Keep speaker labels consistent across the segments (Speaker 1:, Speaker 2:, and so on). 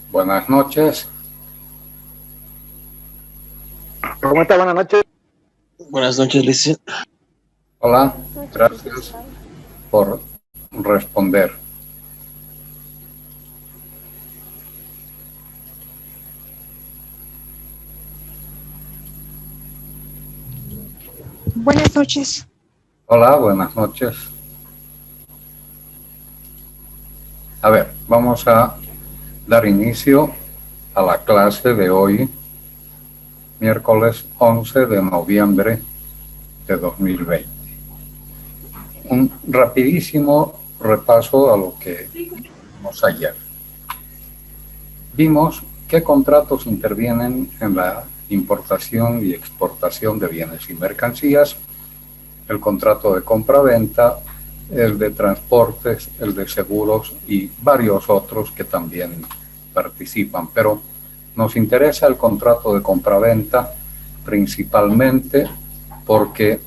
Speaker 1: Buenas noches.
Speaker 2: ¿Cómo está? Buenas noches.
Speaker 3: Buenas noches, Alicia.
Speaker 1: Hola, gracias por responder.
Speaker 4: Buenas noches.
Speaker 1: Hola, buenas noches. A ver, vamos a dar inicio a la clase de hoy, miércoles 11 de noviembre de 2020. Un rapidísimo repaso a lo que vimos ayer. Vimos qué contratos intervienen en la importación y exportación de bienes y mercancías, el contrato de compra-venta, el de transportes, el de seguros y varios otros que también participan. Pero nos interesa el contrato de compra-venta principalmente porque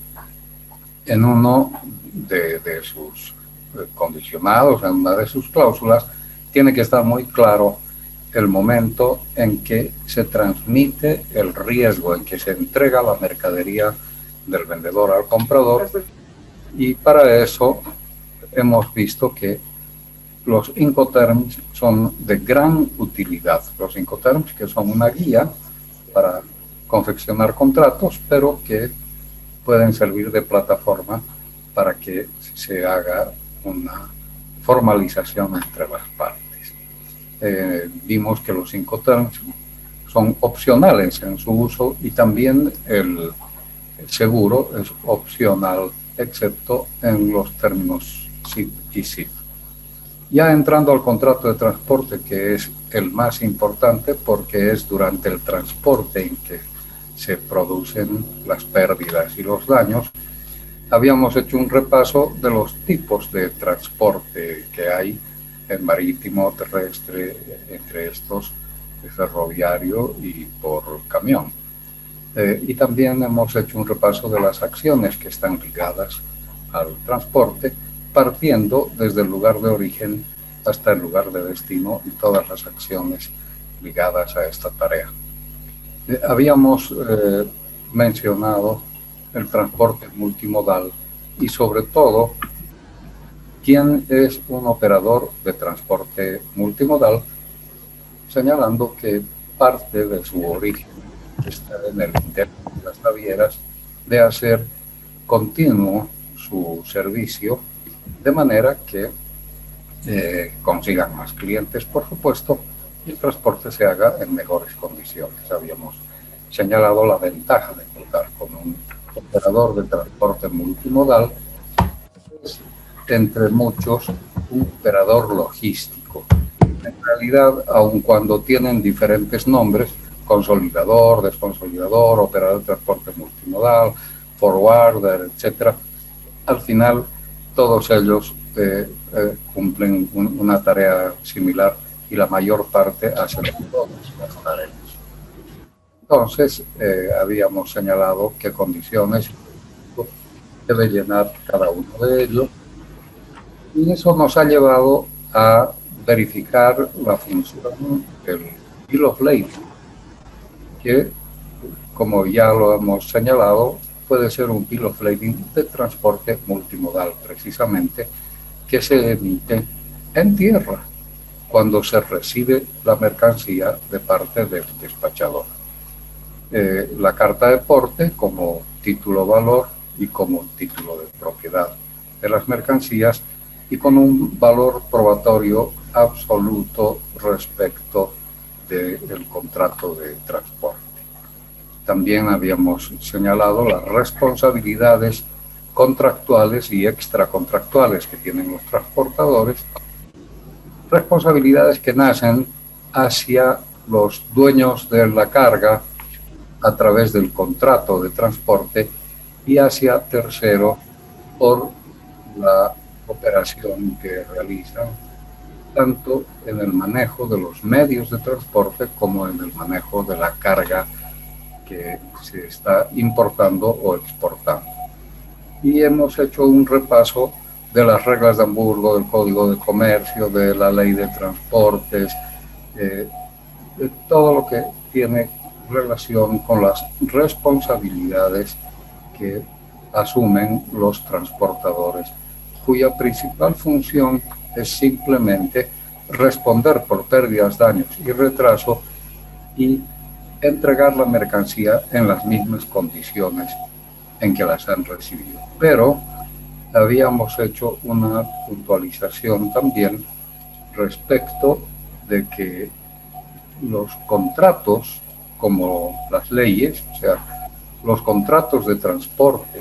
Speaker 1: en uno de sus condicionados, en una de sus cláusulas, tiene que estar muy claro el momento en que se transmite el riesgo, en que se entrega la mercadería del vendedor al comprador, y para eso hemos visto que los Incoterms son de gran utilidad. Los Incoterms, que son una guía para confeccionar contratos, pero que pueden servir de plataforma para que se haga una formalización entre las partes. Vimos que los Incoterms son opcionales en su uso y también el seguro es opcional, excepto en los términos SIP y SIF. Ya entrando al contrato de transporte, que es el más importante porque es durante el transporte en que se producen las pérdidas y los daños, habíamos hecho un repaso de los tipos de transporte que hay en marítimo, terrestre, entre estos ferroviario y por camión. Y también hemos hecho un repaso de las acciones que están ligadas al transporte, partiendo desde el lugar de origen hasta el lugar de destino y todas las acciones ligadas a esta tarea. Habíamos mencionado el transporte multimodal y sobre todo quién es un operador de transporte multimodal, señalando que parte de su origen está en el interés de las navieras de hacer continuo su servicio de manera que consigan más clientes, por supuesto, y el transporte se haga en mejores condiciones. Habíamos señalado la ventaja de contar con un operador de transporte multimodal, es, entre muchos, un operador logístico. En realidad, aun cuando tienen diferentes nombres, consolidador, desconsolidador, operador de transporte multimodal, forwarder, etcétera, al final todos ellos cumplen una tarea similar y la mayor parte hacen todas las tareas. Entonces, habíamos señalado qué condiciones debe llenar cada uno de ellos, y eso nos ha llevado a verificar la función del bill of lading, que, como ya lo hemos señalado, puede ser un bill of lading de transporte multimodal, precisamente, que se emite en tierra cuando se recibe la mercancía de parte del despachador. La carta de porte como título valor y como título de propiedad de las mercancías y con un valor probatorio absoluto respecto del contrato de transporte. También habíamos señalado las responsabilidades contractuales y extracontractuales que tienen los transportadores, responsabilidades que nacen hacia los dueños de la carga a través del contrato de transporte y hacia tercero por la operación que realizan tanto en el manejo de los medios de transporte como en el manejo de la carga que se está importando o exportando. Y hemos hecho un repaso de las reglas de Hamburgo, del Código de Comercio, de la Ley de Transportes, de todo lo que tiene relación con las responsabilidades que asumen los transportadores, cuya principal función es simplemente responder por pérdidas, daños y retraso y entregar la mercancía en las mismas condiciones en que las han recibido. Pero habíamos hecho una puntualización también respecto de que los contratos, como las leyes, o sea, los contratos de transporte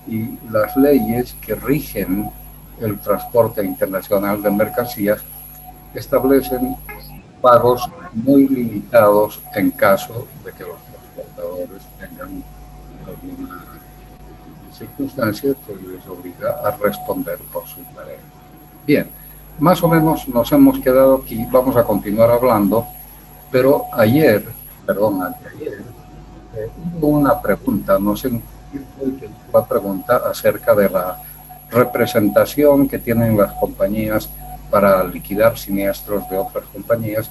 Speaker 1: y las leyes que rigen el transporte internacional de mercancías establecen pagos muy limitados en caso de que los transportadores tengan alguna circunstancia que les obliga a responder por su tarea. Bien, más o menos nos hemos quedado aquí, vamos a continuar hablando, pero anteayer, hubo una pregunta, no sé quién fue el que hizo la pregunta acerca de la representación que tienen las compañías para liquidar siniestros de otras compañías,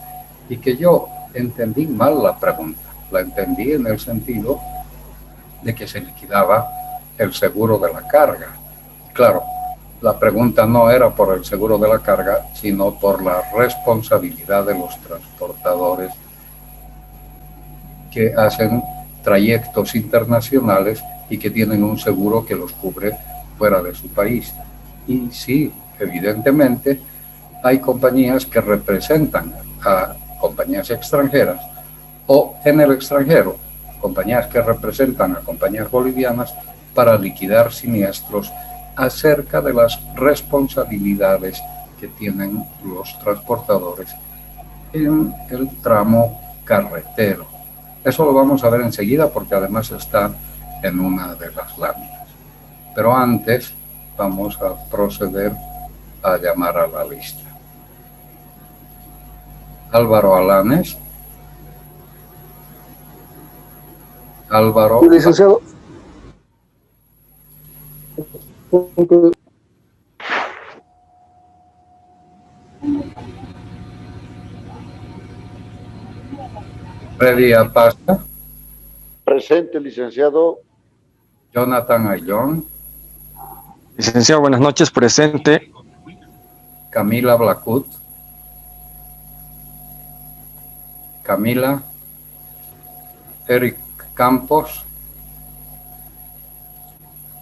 Speaker 1: y que yo entendí mal la pregunta. La entendí en el sentido de que se liquidaba el seguro de la carga. Claro, la pregunta no era por el seguro de la carga, sino por la responsabilidad de los transportadores que hacen trayectos internacionales y que tienen un seguro que los cubre fuera de su país. Y sí, evidentemente, hay compañías que representan a compañías extranjeras o en el extranjero, compañías que representan a compañías bolivianas para liquidar siniestros acerca de las responsabilidades que tienen los transportadores en el tramo carretero. Eso lo vamos a ver enseguida porque además está en una de las láminas. Pero antes vamos a proceder a llamar a la lista. Álvaro Alanes. Álvaro.
Speaker 2: Sí, licenciado.
Speaker 1: Freddy Apasta.
Speaker 2: Presente, licenciado.
Speaker 1: Jonathan Ayllón.
Speaker 4: Licenciado, buenas noches, presente.
Speaker 1: Camila Blacut. Camila. Eric Campos.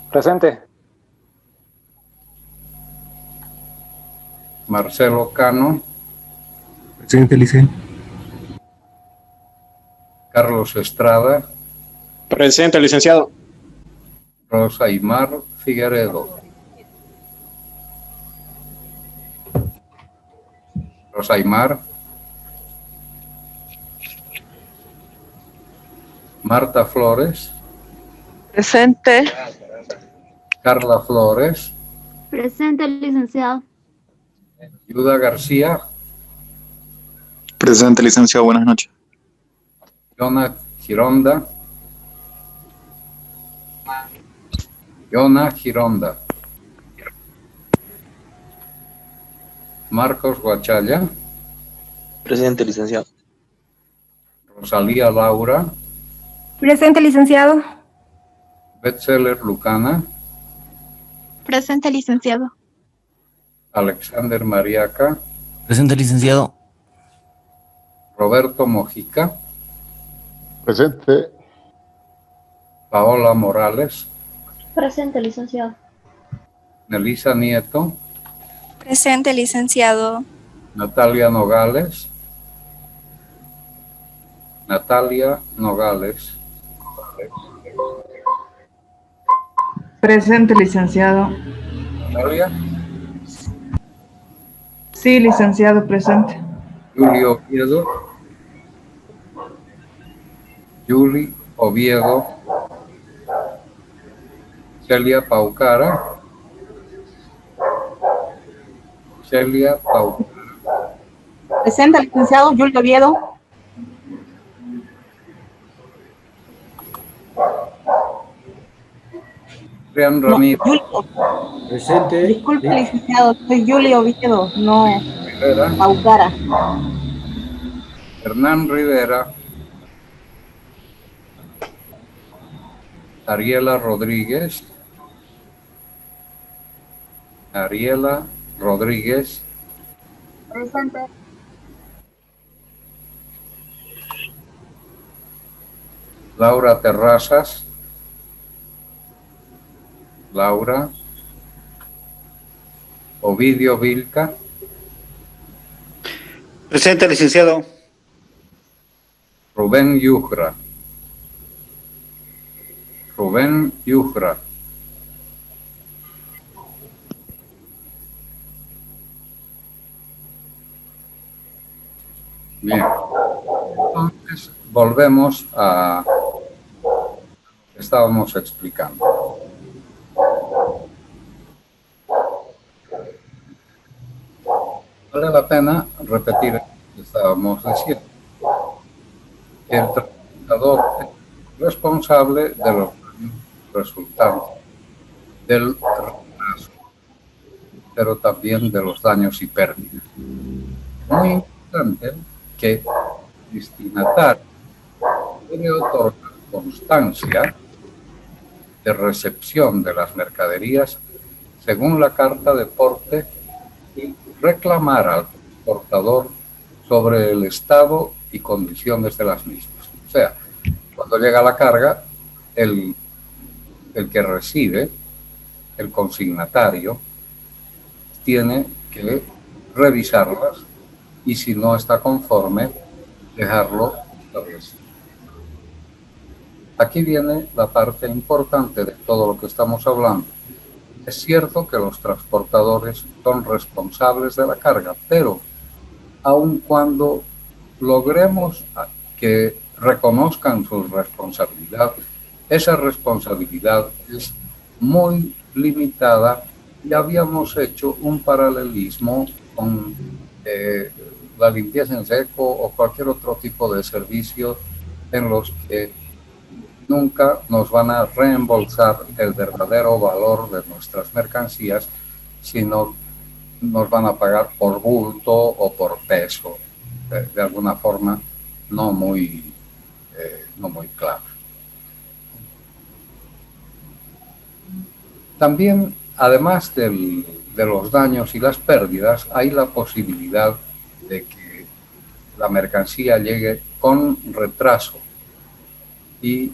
Speaker 2: Presente.
Speaker 1: Marcelo Cano.
Speaker 5: Presente, licenciado.
Speaker 1: Carlos Estrada.
Speaker 3: Presente, licenciado.
Speaker 1: Rosa Aymar Figueredo. Rosa Aymar. Marta Flores.
Speaker 6: Presente.
Speaker 1: Carla Flores.
Speaker 7: Presente, licenciado.
Speaker 1: Yuda García.
Speaker 8: Presente, licenciado. Buenas noches.
Speaker 1: Yona Gironda. Yona Gironda. Marcos Guachalla.
Speaker 3: Presente, licenciado.
Speaker 1: Rosalía Laura.
Speaker 6: Presente, licenciado.
Speaker 1: Betzeler Lucana.
Speaker 7: Presente, licenciado.
Speaker 1: Alexander Mariaca.
Speaker 5: Presente, licenciado.
Speaker 1: Roberto Mojica.
Speaker 2: Presente.
Speaker 1: Paola Morales.
Speaker 7: Presente, licenciado.
Speaker 1: Nelisa Nieto.
Speaker 6: Presente, licenciado.
Speaker 1: Natalia Nogales. Natalia Nogales.
Speaker 9: Presente, licenciado.
Speaker 1: Natalia.
Speaker 9: Sí, licenciado, presente.
Speaker 1: Julio Oviedo. Juli Oviedo. Celia Paucara. Celia Paucara.
Speaker 6: Presente, licenciado. Julio Oviedo.
Speaker 1: Adrián Ramírez.
Speaker 8: Presente.
Speaker 10: Disculpe, licenciado, soy Julio Oviedo, no
Speaker 1: Rivera.
Speaker 10: Paucara.
Speaker 1: Hernán Rivera. Ariela Rodríguez. Ariela Rodríguez.
Speaker 7: Presente.
Speaker 1: Laura Terrazas. Laura. Ovidio Vilca.
Speaker 8: Presente, licenciado.
Speaker 1: Rubén Yujra. Rubén Yujra. Bien. Entonces, volvemos a lo que estábamos explicando. Vale la pena repetir lo que estábamos diciendo. El transportador es responsable de los resultantes del retraso, pero también de los daños y pérdidas. Muy importante que el destinatario debe otorgar constancia de recepción de las mercaderías según la carta de porte y reclamar al transportador sobre el estado y condiciones de las mismas. O sea, cuando llega la carga, el que recibe, el consignatario, tiene que revisarlas y si no está conforme, dejarlo establecido. Aquí viene la parte importante de todo lo que estamos hablando. Es cierto que los transportadores son responsables de la carga, pero aun cuando logremos que reconozcan su responsabilidad, esa responsabilidad es muy limitada y habíamos hecho un paralelismo con la limpieza en seco o cualquier otro tipo de servicio en los que nunca nos van a reembolsar el verdadero valor de nuestras mercancías, sino nos van a pagar por bulto o por peso, de alguna forma no muy clara. También, además de los daños y las pérdidas, hay la posibilidad de que la mercancía llegue con retraso. Y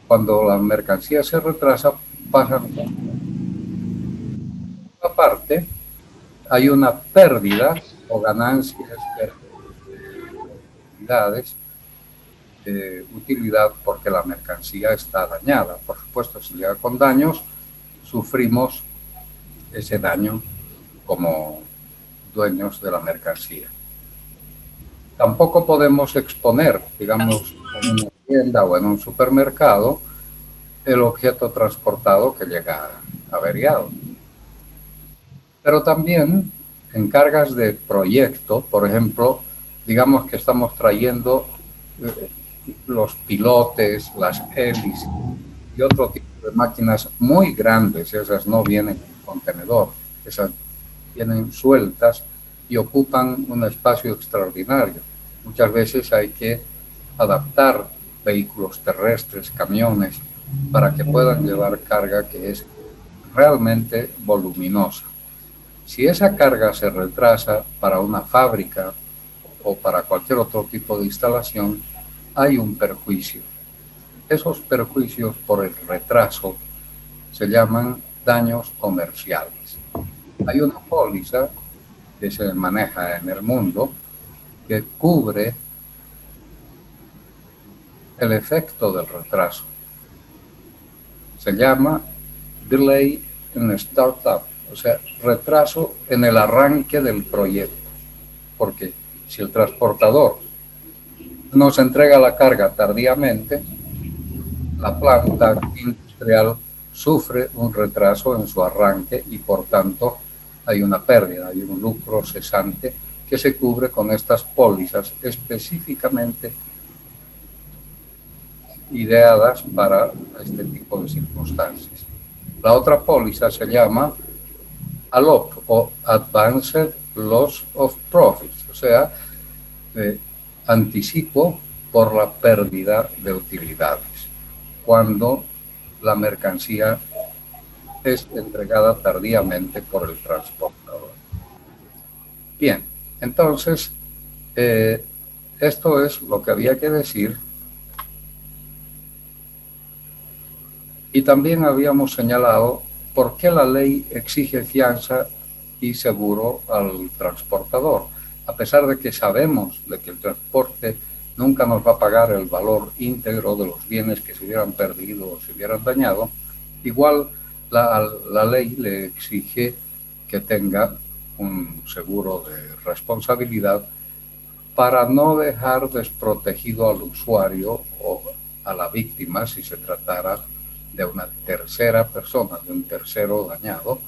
Speaker 1: cuando la mercancía se retrasa, pasan. Aparte, hay una pérdida o ganancias de utilidad porque la mercancía está dañada. Por supuesto, si llega con daños, sufrimos ese daño como dueños de la mercancía. Tampoco podemos exponer, digamos, en una tienda o en un supermercado, el objeto transportado que llega averiado. Pero también en cargas de proyecto, por ejemplo, digamos que estamos trayendo los pilotes, las hélices y otro tipo de máquinas muy grandes. Esas no vienen en contenedor, esas vienen sueltas y ocupan un espacio extraordinario. Muchas veces hay que adaptar vehículos terrestres, camiones, para que puedan llevar carga que es realmente voluminosa. Si esa carga se retrasa para una fábrica o para cualquier otro tipo de instalación, hay un perjuicio. Esos perjuicios por el retraso se llaman daños comerciales. Hay una póliza que se maneja en el mundo que cubre el efecto del retraso. Se llama delay in startup, o sea, retraso en el arranque del proyecto. Porque si el transportador nos entrega la carga tardíamente, la planta industrial sufre un retraso en su arranque y por tanto hay una pérdida, hay un lucro cesante que se cubre con estas pólizas específicamente ideadas para este tipo de circunstancias. La otra póliza se llama ALOP o Advanced Loss of Profits, o sea, anticipo por la pérdida de utilidades, cuando la mercancía es entregada tardíamente por el transportador. Bien, entonces, esto es lo que había que decir. Y también habíamos señalado por qué la ley exige fianza y seguro al transportador. A pesar de que sabemos de que el transporte nunca nos va a pagar el valor íntegro de los bienes que se hubieran perdido o se hubieran dañado, igual la ley le exige que tenga un seguro de responsabilidad para no dejar desprotegido al usuario o a la víctima si se tratara de una tercera persona, de un tercero dañado,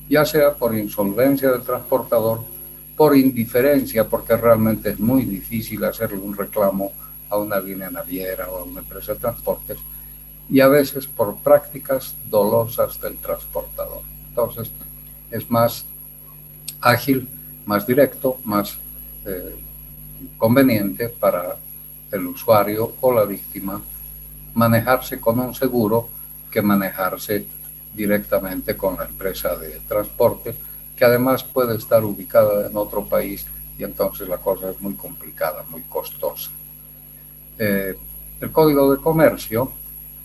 Speaker 1: ya sea por insolvencia del transportador, por indiferencia, porque realmente es muy difícil hacerle un reclamo a una línea naviera o a una empresa de transportes, y a veces por prácticas dolosas del transportador. Entonces, es más ágil, más directo, más conveniente para el usuario o la víctima manejarse con un seguro que manejarse directamente con la empresa de transporte, que además puede estar ubicada en otro país y entonces la cosa es muy complicada, muy costosa. El Código de Comercio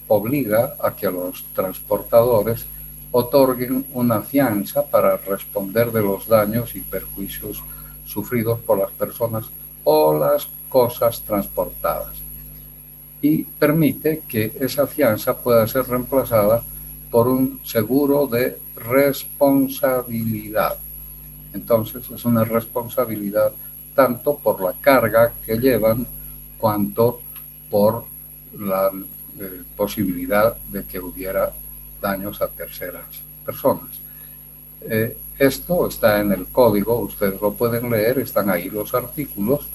Speaker 1: obliga a que los transportadores otorguen una fianza para responder de los daños y perjuicios sufridos por las personas o las cosas transportadas, y permite que esa fianza pueda ser reemplazada por un seguro de responsabilidad. Entonces es una responsabilidad tanto por la carga que llevan cuanto por la posibilidad de que hubiera daños a terceras personas. Esto está en el código, ustedes lo pueden leer, están ahí los artículos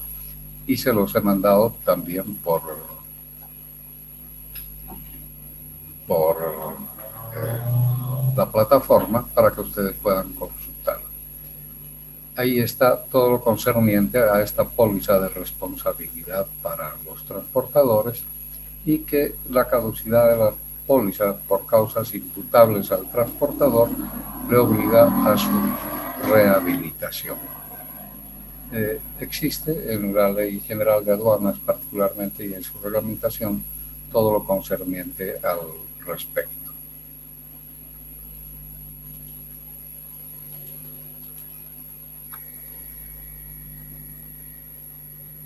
Speaker 1: y se los he mandado también por la plataforma para que ustedes puedan consultarlo. Ahí está todo lo concerniente a esta póliza de responsabilidad para los transportadores y que la caducidad de la póliza por causas imputables al transportador le obliga a su rehabilitación. Existe en la Ley General de Aduanas particularmente y en su reglamentación todo lo concerniente al respecto.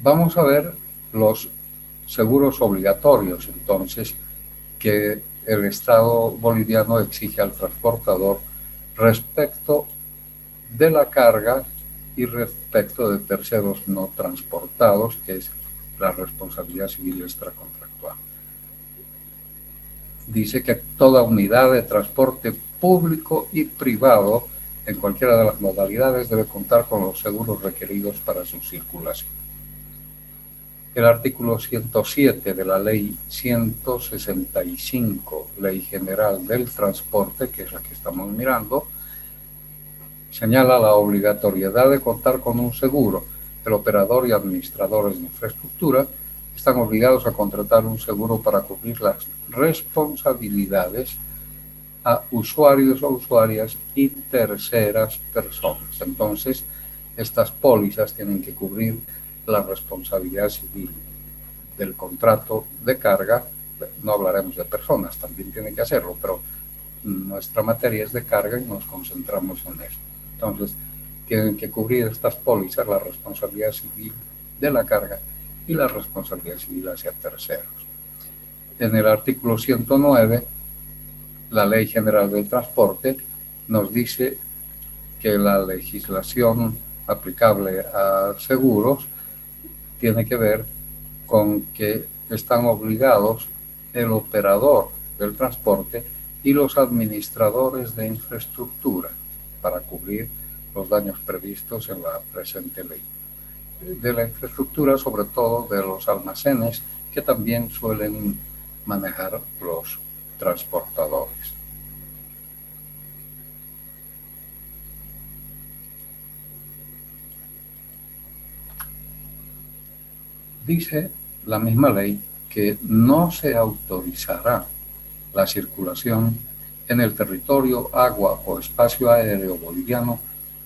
Speaker 1: Vamos a ver los seguros obligatorios, entonces, que el Estado boliviano exige al transportador respecto de la carga y respecto de terceros no transportados, que es la responsabilidad civil extracontractual. Dice que toda unidad de transporte público y privado en cualquiera de las modalidades debe contar con los seguros requeridos para su circulación. El artículo 107 de la Ley 165, Ley General del Transporte, que es la que estamos mirando, señala la obligatoriedad de contar con un seguro. El operador y administradores de infraestructura están obligados a contratar un seguro para cubrir las responsabilidades a usuarios o usuarias y terceras personas. Entonces, estas pólizas tienen que cubrir la responsabilidad civil del contrato de carga. No hablaremos de personas, también tienen que hacerlo, pero nuestra materia es de carga y nos concentramos en eso. Entonces, tienen que cubrir estas pólizas la responsabilidad civil de la carga y la responsabilidad civil hacia terceros. En el artículo 109, la Ley General del Transporte nos dice que la legislación aplicable a seguros tiene que ver con que están obligados el operador del transporte y los administradores de infraestructura para cubrir los daños previstos en la presente ley. De la infraestructura, sobre todo de los almacenes que también suelen manejar los transportadores. Dice la misma ley que no se autorizará la circulación en el territorio, agua o espacio aéreo boliviano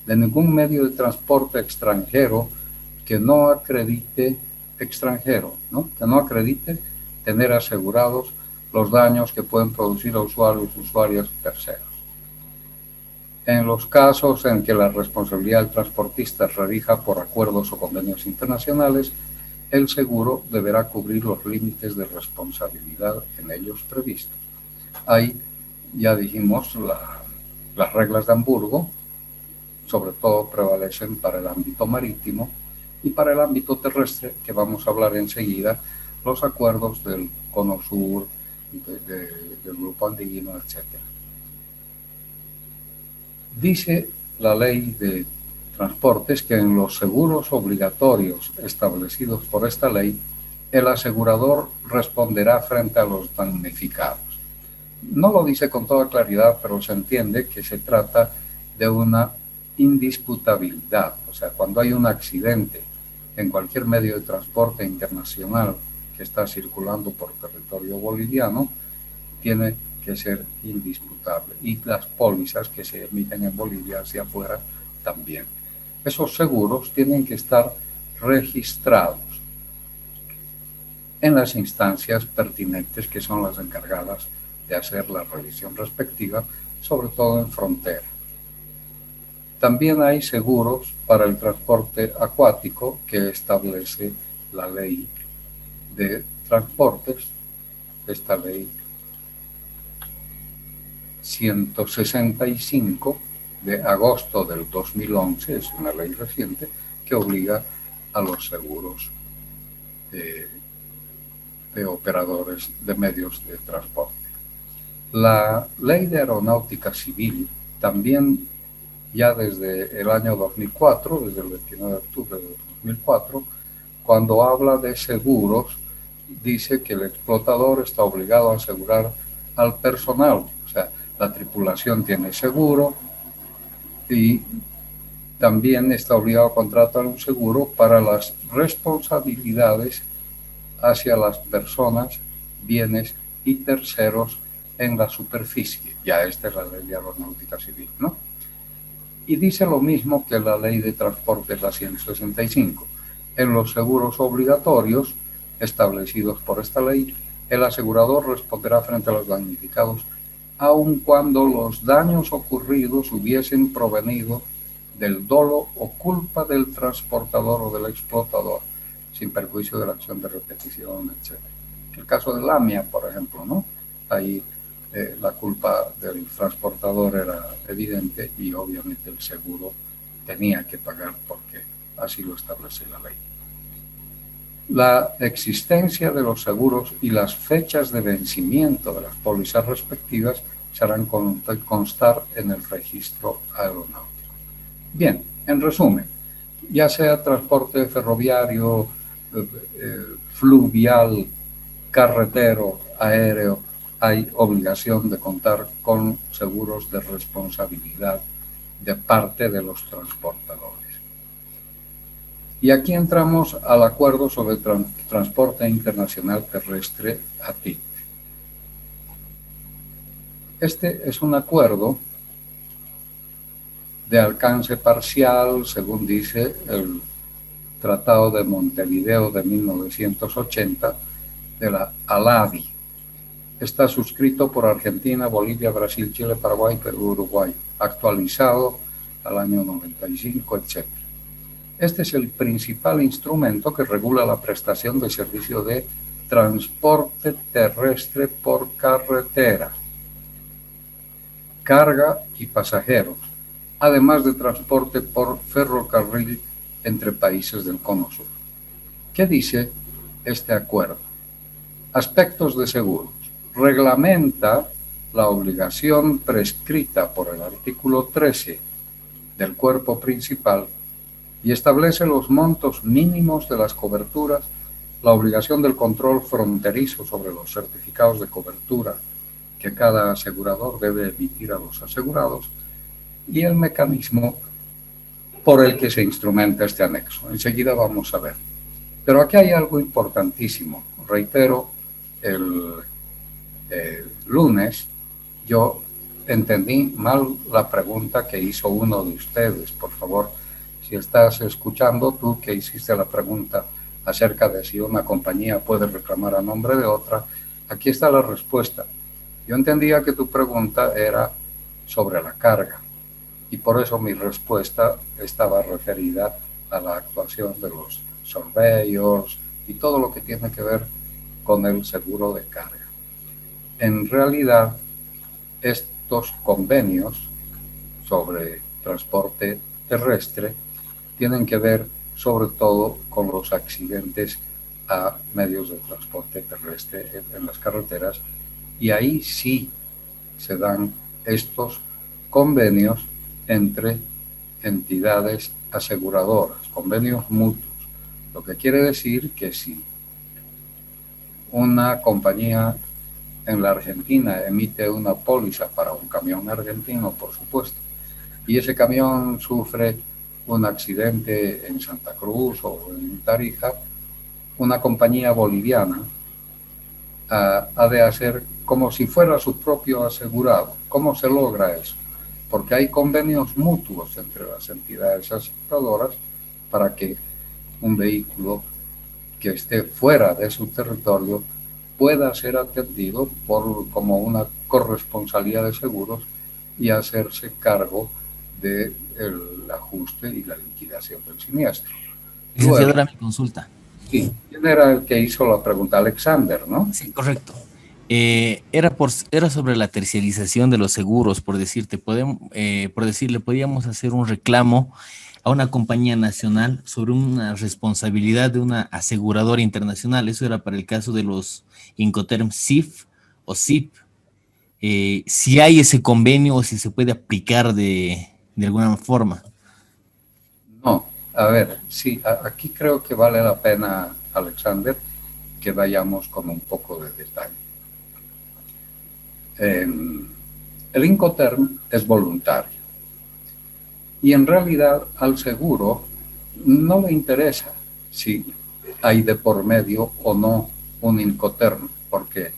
Speaker 1: de ningún medio de transporte extranjero que no acredite tener asegurados los daños que pueden producir a usuarios, usuarias terceros. En los casos en que la responsabilidad del transportista se rija por acuerdos o convenios internacionales, el seguro deberá cubrir los límites de responsabilidad en ellos previstos. Ahí ya dijimos, las reglas de Hamburgo, sobre todo prevalecen para el ámbito marítimo, y para el ámbito terrestre, que vamos a hablar enseguida, los acuerdos del Cono Sur, del Grupo Andino, etc. Dice la ley de transportes que en los seguros obligatorios establecidos por esta ley, el asegurador responderá frente a los damnificados. No lo dice con toda claridad, pero se entiende que se trata de una indisputabilidad. O sea, cuando hay un accidente en cualquier medio de transporte internacional que está circulando por territorio boliviano, tiene que ser indisputable. Y las pólizas que se emiten en Bolivia hacia afuera también. Esos seguros tienen que estar registrados en las instancias pertinentes, que son las encargadas de hacer la revisión respectiva, sobre todo en frontera. También hay seguros para el transporte acuático que establece la ley de transportes, esta ley 165 de agosto del 2011, es una ley reciente que obliga a los seguros de operadores de medios de transporte. La ley de aeronáutica civil también, ya desde el año 2004, desde el 29 de octubre de 2004, cuando habla de seguros, dice que el explotador está obligado a asegurar al personal, o sea, la tripulación tiene seguro y también está obligado a contratar un seguro para las responsabilidades hacia las personas, bienes y terceros en la superficie. Ya esta es la ley de aeronáutica civil, ¿no? Y dice lo mismo que la ley de transportes, la 165. En los seguros obligatorios establecidos por esta ley, el asegurador responderá frente a los damnificados aun cuando los daños ocurridos hubiesen provenido del dolo o culpa del transportador o del explotador, sin perjuicio de la acción de repetición, etc. El caso de Lamia, por ejemplo, ¿no? Ahí la culpa del transportador era evidente y obviamente el seguro tenía que pagar porque así lo establece la ley. La existencia de los seguros y las fechas de vencimiento de las pólizas respectivas se harán constar en el registro aeronáutico. Bien, en resumen, ya sea transporte ferroviario, fluvial, carretero, aéreo, hay obligación de contar con seguros de responsabilidad de parte de los transportadores. Y aquí entramos al acuerdo sobre transporte internacional terrestre ATIT. Este es un acuerdo de alcance parcial, según dice el Tratado de Montevideo de 1980 de la ALADI. Está suscrito por Argentina, Bolivia, Brasil, Chile, Paraguay, Perú, Uruguay, actualizado al año 95, etc. Este es el principal instrumento que regula la prestación de servicio de transporte terrestre por carretera, carga y pasajeros, además de transporte por ferrocarril entre países del Cono Sur. ¿Qué dice este acuerdo? Aspectos de seguros. Reglamenta la obligación prescrita por el artículo 13 del cuerpo principal y establece los montos mínimos de las coberturas, la obligación del control fronterizo sobre los certificados de cobertura que cada asegurador debe emitir a los asegurados y el mecanismo por el que se instrumenta este anexo. Enseguida vamos a ver. Pero aquí hay algo importantísimo. Reitero, el lunes yo entendí mal la pregunta que hizo uno de ustedes. Por favor, si estás escuchando, tú que hiciste la pregunta acerca de si una compañía puede reclamar a nombre de otra, aquí está la respuesta. Yo entendía que tu pregunta era sobre la carga y por eso mi respuesta estaba referida a la actuación de los surveyors y todo lo que tiene que ver con el seguro de carga. En realidad, estos convenios sobre transporte terrestre tienen que ver sobre todo con los accidentes a medios de transporte terrestre en las carreteras, y ahí sí se dan estos convenios entre entidades aseguradoras, convenios mutuos, lo que quiere decir que si una compañía en la Argentina emite una póliza para un camión argentino, por supuesto, y ese camión sufre un accidente en Santa Cruz o en Tarija, una compañía boliviana ha de hacer como si fuera su propio asegurado. ¿Cómo se logra eso? Porque hay convenios mutuos entre las entidades aseguradoras para que un vehículo que esté fuera de su territorio pueda ser atendido como una corresponsalía de seguros y hacerse cargo del ajuste y la liquidación del siniestro.
Speaker 5: Licenciado, era mi consulta.
Speaker 1: Sí, ¿quién era el que hizo la pregunta? Alexander, ¿no?
Speaker 5: Sí, correcto. Era sobre la terciarización de los seguros, por decirle, podíamos hacer un reclamo a una compañía nacional sobre una responsabilidad de una aseguradora internacional. Eso era para el caso de los Incoterm CIF o CIP. Si hay ese convenio o si se puede aplicar de alguna forma.
Speaker 1: No, a ver, sí, aquí creo que vale la pena, Alexander, que vayamos con un poco de detalle. El Incoterm es voluntario y en realidad al seguro no le interesa si hay de por medio o no un Incoterm, porque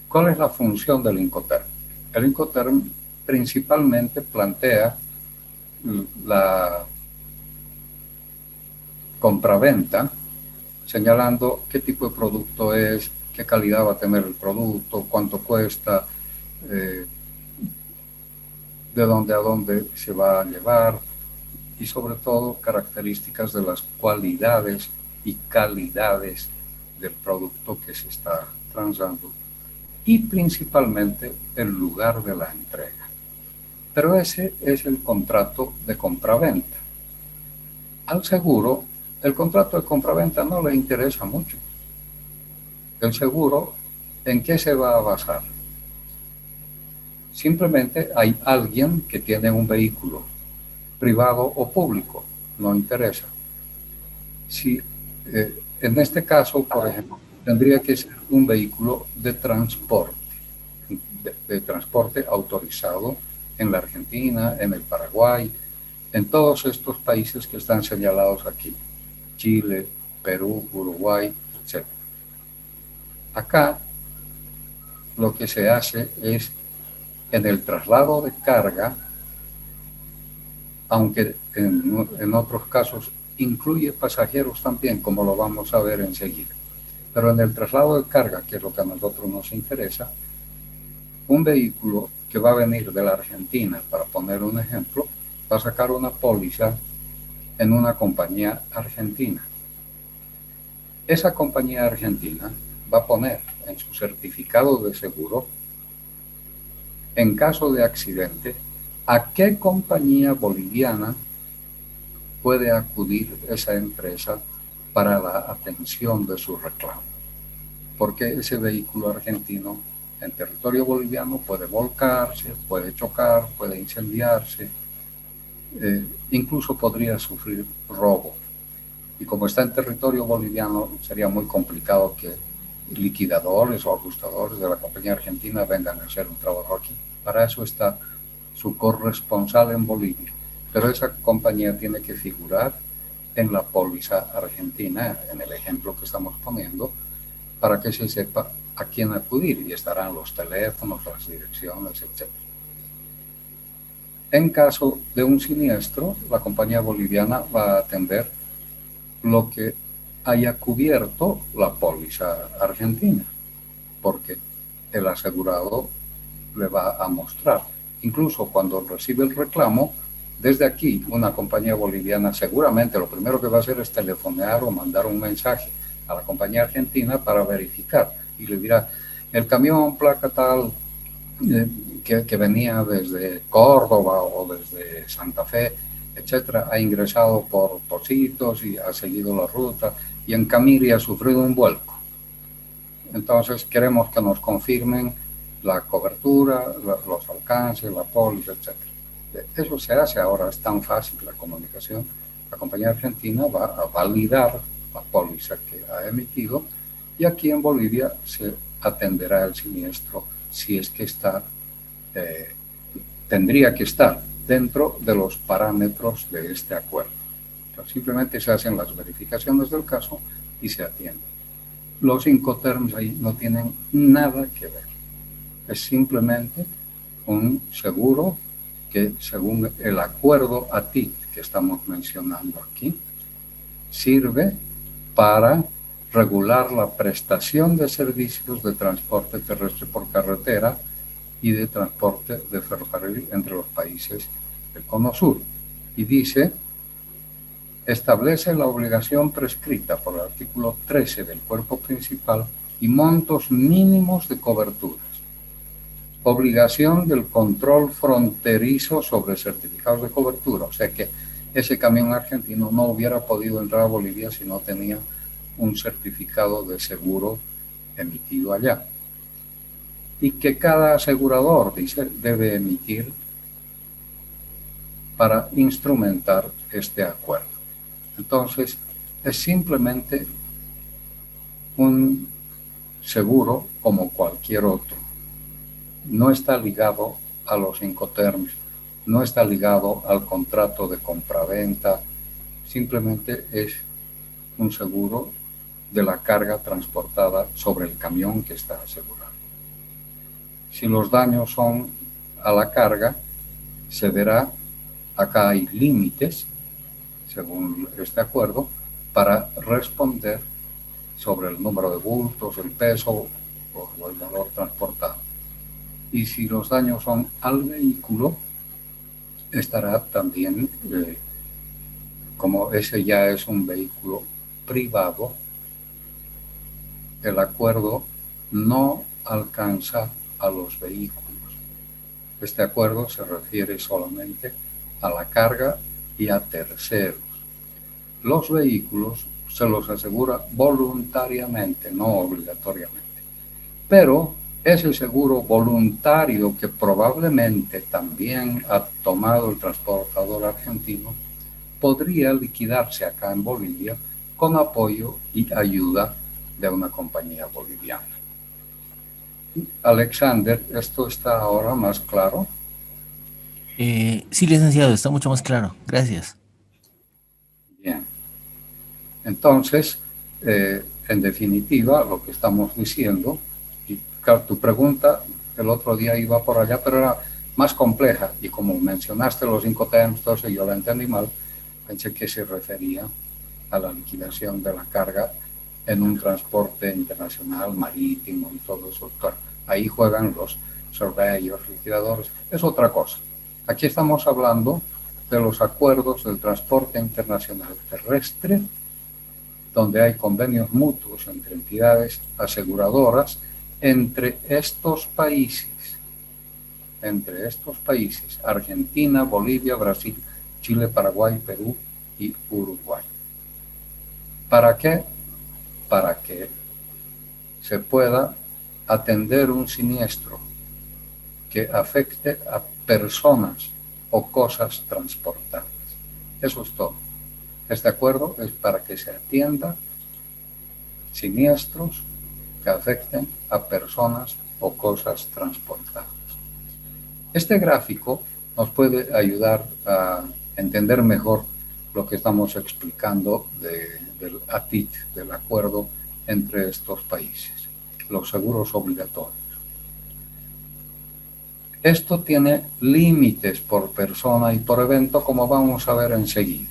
Speaker 1: ¿cuál es la función del Incoterm? El Incoterm principalmente plantea la compraventa, señalando qué tipo de producto es, qué calidad va a tener el producto, cuánto cuesta, de dónde a dónde se va a llevar y sobre todo características de las cualidades y calidades del producto que se está transando y principalmente el lugar de la entrega. Pero ese es el contrato de compraventa. Al seguro, el contrato de compraventa no le interesa mucho. El seguro, ¿en qué se va a basar? Simplemente hay alguien que tiene un vehículo, privado o público, no interesa. Si en este caso, por ejemplo, tendría que ser un vehículo de transporte, de transporte autorizado en la Argentina, en el Paraguay, en todos estos países que están señalados aquí, Chile, Perú, Uruguay, etc. Acá lo que se hace es en el traslado de carga, aunque en otros casos incluye pasajeros también, como lo vamos a ver enseguida. Pero en el traslado de carga, que es lo que a nosotros nos interesa, un vehículo que va a venir de la Argentina, para poner un ejemplo, va a sacar una póliza en una compañía argentina. Esa compañía argentina va a poner en su certificado de seguro, en caso de accidente, a qué compañía boliviana puede acudir esa empresa para la atención de su reclamo. Porque ese vehículo argentino en territorio boliviano puede volcarse, puede chocar, puede incendiarse, incluso podría sufrir robo. Y como está en territorio boliviano, sería muy complicado que liquidadores o ajustadores de la compañía argentina vengan a hacer un trabajo aquí. Para eso está su corresponsal en Bolivia. Pero esa compañía tiene que figurar en la póliza argentina, en el ejemplo que estamos poniendo, para que se sepa a quién acudir y estarán los teléfonos, las direcciones, etc. En caso de un siniestro, la compañía boliviana va a atender lo que haya cubierto la póliza argentina, porque el asegurado le va a mostrar. Incluso cuando recibe el reclamo, desde aquí una compañía boliviana seguramente lo primero que va a hacer es telefonear o mandar un mensaje a la compañía argentina para verificar y le dirá, el camión placa tal que venía desde Córdoba o desde Santa Fe, etcétera, ha ingresado por Pocitos y ha seguido la ruta y en Camiri ha sufrido un vuelco. Entonces queremos que nos confirmen la cobertura, los alcances, la póliza, etcétera. Eso se hace ahora, es tan fácil la comunicación. La compañía argentina va a validar la póliza que ha emitido y aquí en Bolivia se atenderá el siniestro si es que está, tendría que estar dentro de los parámetros de este acuerdo. Entonces, simplemente se hacen las verificaciones del caso y se atiende. Los Incoterms ahí no tienen nada que ver. Es simplemente un seguro que, según el acuerdo ATIC que estamos mencionando aquí, sirve para regular la prestación de servicios de transporte terrestre por carretera y de transporte de ferrocarril entre los países del Cono Sur. Y dice, establece la obligación prescrita por el artículo 13 del cuerpo principal y montos mínimos de coberturas. Obligación del control fronterizo sobre certificados de cobertura, o sea que ese camión argentino no hubiera podido entrar a Bolivia si no tenía un certificado de seguro emitido allá. Y que cada asegurador, dice, debe emitir para instrumentar este acuerdo. Entonces, es simplemente un seguro como cualquier otro. No está ligado a los Incoterms, no está ligado al contrato de compraventa, simplemente es un seguro de la carga transportada sobre el camión que está asegurado. Si los daños son a la carga, se verá, acá hay límites, según este acuerdo, para responder sobre el número de bultos, el peso o el valor transportado. Y si los daños son al vehículo, estará también, como ese ya es un vehículo privado, el acuerdo no alcanza a los vehículos. Este acuerdo se refiere solamente a la carga y a terceros. Los vehículos se los asegura voluntariamente, no obligatoriamente. Pero ese seguro voluntario que probablemente también ha tomado el transportador argentino podría liquidarse acá en Bolivia con apoyo y ayuda de una compañía boliviana. Alexander, ¿esto está ahora más claro?
Speaker 5: Sí, licenciado, está mucho más claro. Gracias.
Speaker 1: Bien. Entonces, en definitiva, lo que estamos diciendo, y claro, tu pregunta el otro día iba por allá, pero era más compleja, y como mencionaste los Incoterms, entonces yo la entendí mal, pensé que se refería a la liquidación de la carga en un transporte internacional, marítimo y todo eso. Claro, ahí juegan los surveyors, liquidadores, es otra cosa. Aquí estamos hablando de los acuerdos del transporte internacional terrestre, donde hay convenios mutuos entre entidades aseguradoras entre estos países, Argentina, Bolivia, Brasil, Chile, Paraguay, Perú y Uruguay. ¿Para qué? Para que se pueda atender un siniestro que afecte a personas o cosas transportadas. Eso es todo. Este acuerdo es para que se atienda siniestros que afecten a personas o cosas transportadas. Este gráfico nos puede ayudar a entender mejor lo que estamos explicando del ATIC, del acuerdo entre estos países, los seguros obligatorios. Esto tiene límites por persona y por evento, como vamos a ver enseguida.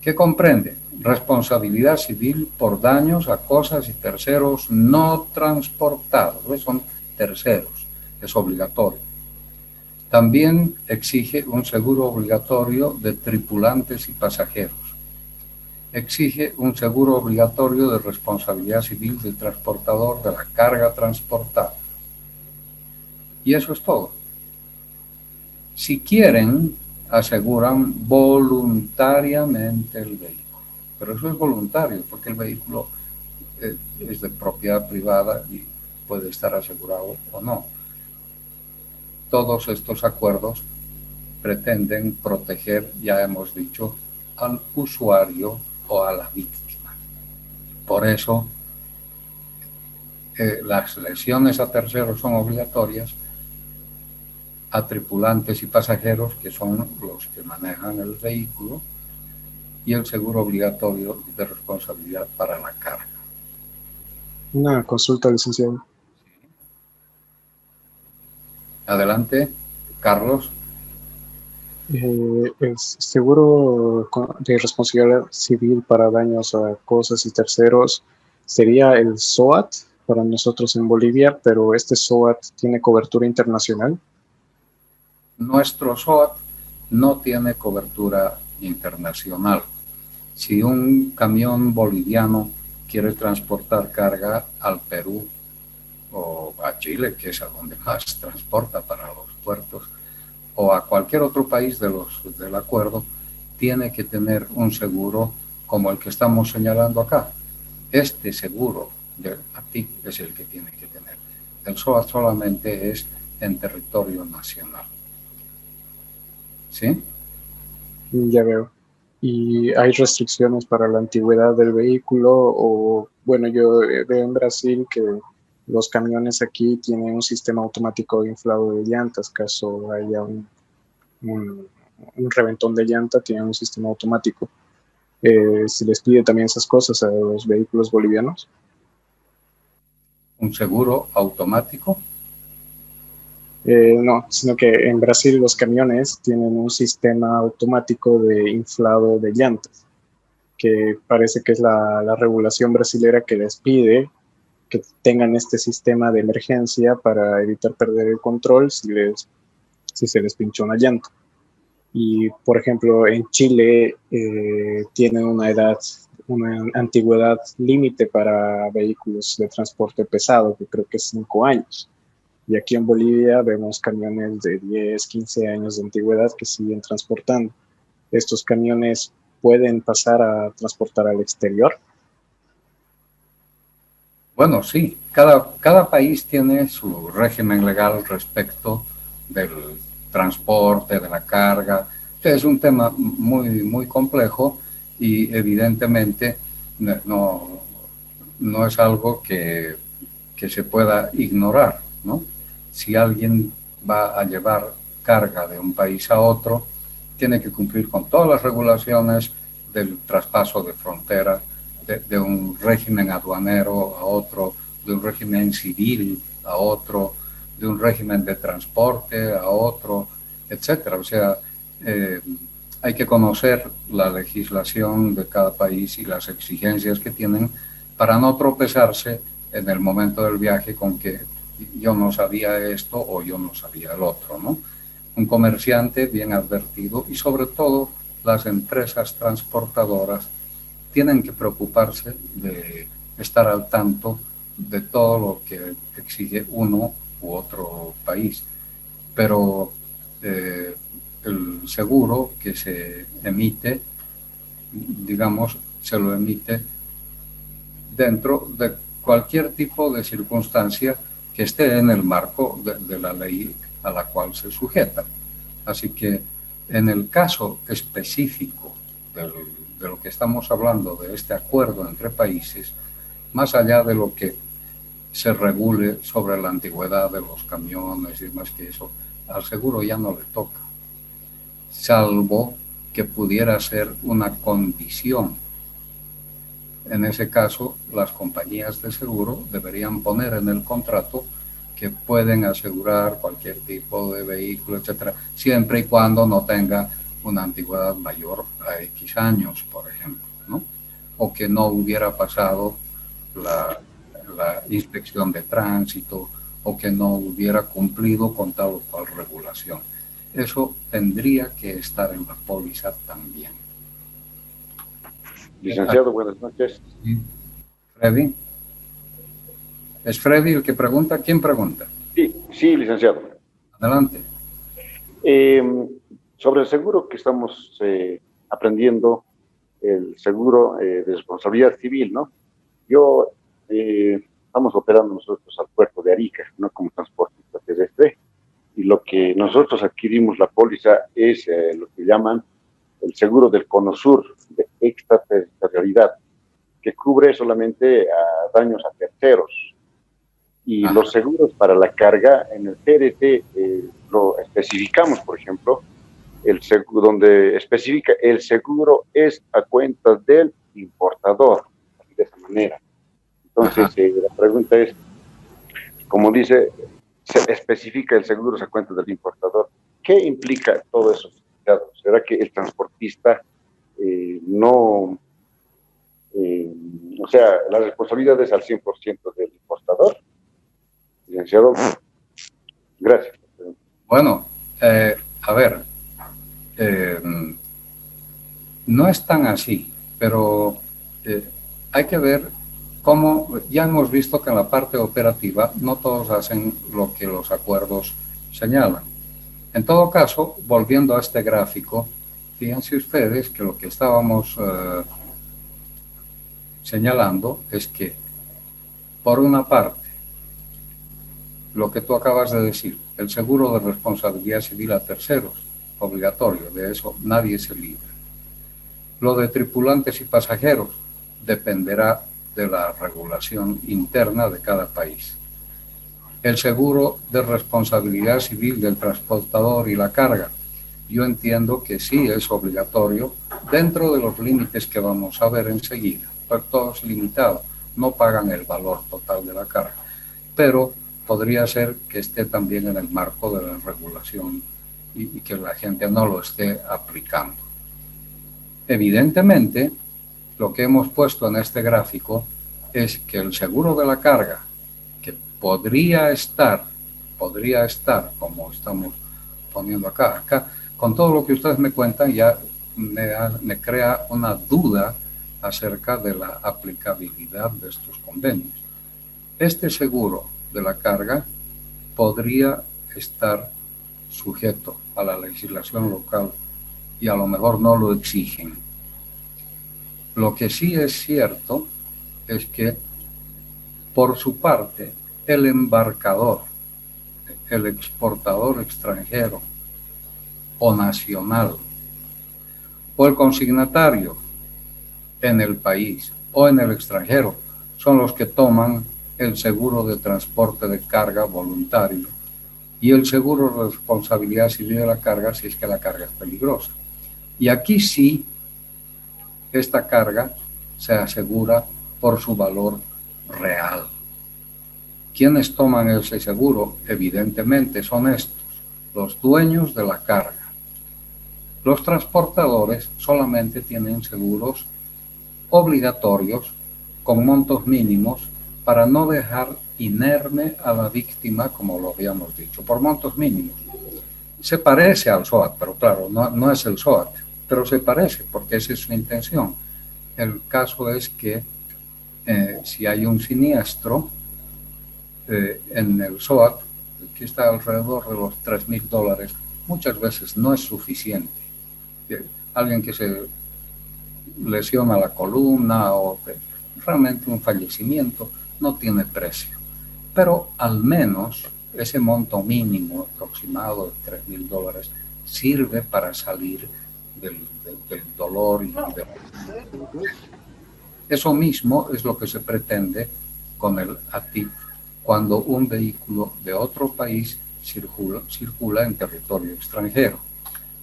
Speaker 1: ¿Qué comprende? Responsabilidad civil por daños a cosas y terceros no transportados. Son terceros, es obligatorio. También exige un seguro obligatorio de tripulantes y pasajeros. Exige un seguro obligatorio de responsabilidad civil del transportador de la carga transportada. Y eso es todo. Si quieren, aseguran voluntariamente el vehículo. Pero eso es voluntario, porque el vehículo es de propiedad privada y puede estar asegurado o no. Todos estos acuerdos pretenden proteger, ya hemos dicho, al usuario o a la víctima. Por eso, las lesiones a terceros son obligatorias, a tripulantes y pasajeros, que son los que manejan el vehículo, y el seguro obligatorio de responsabilidad para la carga.
Speaker 3: Una consulta, licenciado.
Speaker 1: Adelante, Carlos.
Speaker 3: El seguro de responsabilidad civil para daños a cosas y terceros sería el SOAT para nosotros en Bolivia, pero este SOAT tiene cobertura internacional.
Speaker 1: Nuestro SOAT no tiene cobertura internacional. Si un camión boliviano quiere transportar carga al Perú o a Chile, que es a donde más transporta para los puertos, o a cualquier otro país del acuerdo, tiene que tener un seguro como el que estamos señalando acá. Este seguro de ATIC es el que tiene que tener. El SOAT solamente es en territorio nacional. ¿Sí?
Speaker 3: Ya veo. ¿Y hay restricciones para la antigüedad del vehículo? O, bueno, yo veo en Brasil que los camiones aquí tienen un sistema automático de inflado de llantas. Caso haya un reventón de llanta, tienen un sistema automático. ¿Se les pide también esas cosas a los vehículos bolivianos?
Speaker 1: ¿Un seguro automático?
Speaker 3: No, sino que en Brasil los camiones tienen un sistema automático de inflado de llantas, que parece que es la regulación brasilera que les pide que tengan este sistema de emergencia para evitar perder el control si se les pinchó una llanta. Y, por ejemplo, en Chile tienen una antigüedad límite para vehículos de transporte pesado, que creo que es 5 años. Y aquí en Bolivia vemos camiones de 10, 15 años de antigüedad que siguen transportando. ¿Estos camiones pueden pasar a transportar al exterior?
Speaker 1: Bueno, sí. Cada país tiene su régimen legal respecto del transporte, de la carga. Es un tema muy, muy complejo y evidentemente no es algo que se pueda ignorar, ¿no? Si alguien va a llevar carga de un país a otro, tiene que cumplir con todas las regulaciones del traspaso de frontera, de un régimen aduanero a otro, de un régimen civil a otro, de un régimen de transporte a otro, etcétera. O sea, hay que conocer la legislación de cada país y las exigencias que tienen para no tropezarse en el momento del viaje con que yo no sabía esto o yo no sabía el otro, ¿no? Un comerciante bien advertido y sobre todo las empresas transportadoras tienen que preocuparse de estar al tanto de todo lo que exige uno u otro país. Pero el seguro que se emite, digamos, se lo emite dentro de cualquier tipo de circunstancia que esté en el marco de la ley a la cual se sujeta. Así que en el caso específico de lo que estamos hablando, de este acuerdo entre países, más allá de lo que se regule sobre la antigüedad de los camiones y más que eso, al seguro ya no le toca, salvo que pudiera ser una condición. En ese caso, las compañías de seguro deberían poner en el contrato que pueden asegurar cualquier tipo de vehículo, etcétera, siempre y cuando no tenga una antigüedad mayor a X años, por ejemplo, ¿no? O que no hubiera pasado la inspección de tránsito, o que no hubiera cumplido con tal o cual regulación. Eso tendría que estar en la póliza también.
Speaker 2: Licenciado, buenas noches.
Speaker 1: Freddy. ¿Es Freddy el que pregunta? ¿Quién pregunta?
Speaker 2: Sí, licenciado.
Speaker 1: Adelante.
Speaker 2: Sobre el seguro que estamos aprendiendo, el seguro de responsabilidad civil, ¿no? Estamos operando nosotros al puerto de Arica, ¿no? Como transportista terrestre, y lo que nosotros adquirimos la póliza es lo que llaman el seguro del Cono Sur de extraterritorialidad, que cubre solamente a daños a terceros. Y los seguros para la carga en el TRT lo especificamos, por ejemplo, donde especifica el seguro es a cuenta del importador, de esa manera. Entonces, la pregunta es, como dice, se especifica el seguro es a cuenta del importador. ¿Qué implica todo eso? ¿Será que el transportista o sea, la responsabilidad es al 100% del importador? Licenciado, gracias.
Speaker 1: Bueno, a ver, no es tan así, pero hay que ver cómo, ya hemos visto que en la parte operativa no todos hacen lo que los acuerdos señalan. En todo caso, volviendo a este gráfico, fíjense ustedes que lo que estábamos señalando es que, por una parte, lo que tú acabas de decir, el seguro de responsabilidad civil a terceros, obligatorio, de eso nadie se libra. Lo de tripulantes y pasajeros dependerá de la regulación interna de cada país. El seguro de responsabilidad civil del transportador y la carga, yo entiendo que sí es obligatorio dentro de los límites que vamos a ver enseguida, pero todo es limitado, no pagan el valor total de la carga, pero podría ser que esté también en el marco de la regulación y que la gente no lo esté aplicando. Evidentemente, lo que hemos puesto en este gráfico es que el seguro de la carga, que podría estar, como estamos poniendo acá, con todo lo que ustedes me cuentan, ya me crea una duda acerca de la aplicabilidad de estos convenios. Este seguro de la carga podría estar sujeto a la legislación local y a lo mejor no lo exigen. Lo que sí es cierto es que, por su parte, el embarcador, el exportador extranjero o nacional, o el consignatario en el país o en el extranjero, son los que toman el seguro de transporte de carga voluntario y el seguro de responsabilidad civil de la carga si es que la carga es peligrosa. Y aquí sí, esta carga se asegura por su valor real. ¿Quiénes toman ese seguro? Evidentemente son estos, los dueños de la carga. Los transportadores solamente tienen seguros obligatorios con montos mínimos para no dejar inerme a la víctima, como lo habíamos dicho, por montos mínimos. Se parece al SOAT, pero claro, no es el SOAT, pero se parece porque esa es su intención. El caso es que si hay un siniestro en el SOAT, que está alrededor de los $3,000, muchas veces no es suficiente. Alguien que se lesiona la columna o realmente un fallecimiento no tiene precio, pero al menos ese monto mínimo aproximado de $3,000 sirve para salir del dolor y del... Eso mismo es lo que se pretende con el ATIP cuando un vehículo de otro país circula en territorio extranjero.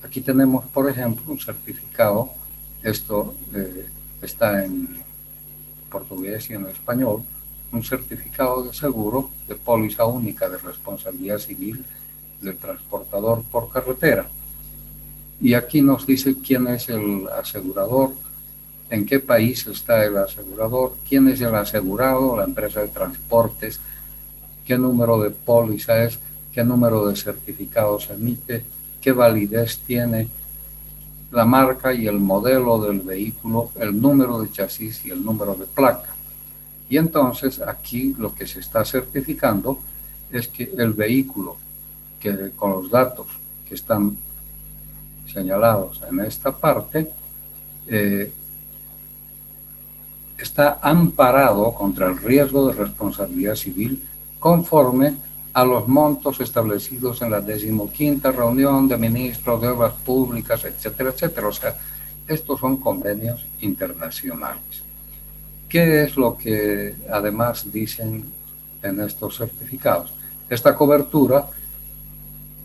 Speaker 1: Aquí tenemos, por ejemplo, un certificado, esto está en portugués y en español, un certificado de seguro de póliza única de responsabilidad civil del transportador por carretera. Y aquí nos dice quién es el asegurador, en qué país está el asegurador, quién es el asegurado, la empresa de transportes, qué número de póliza es, qué número de certificados emite, qué validez tiene, la marca y el modelo del vehículo, el número de chasis y el número de placa. Y entonces aquí lo que se está certificando es que el vehículo, que con los datos que están señalados en esta parte, está amparado contra el riesgo de responsabilidad civil conforme a los montos establecidos en la 15ª reunión de ministros de obras públicas, etcétera, etcétera. O sea, estos son convenios internacionales. ¿Qué es lo que además dicen en estos certificados? Esta cobertura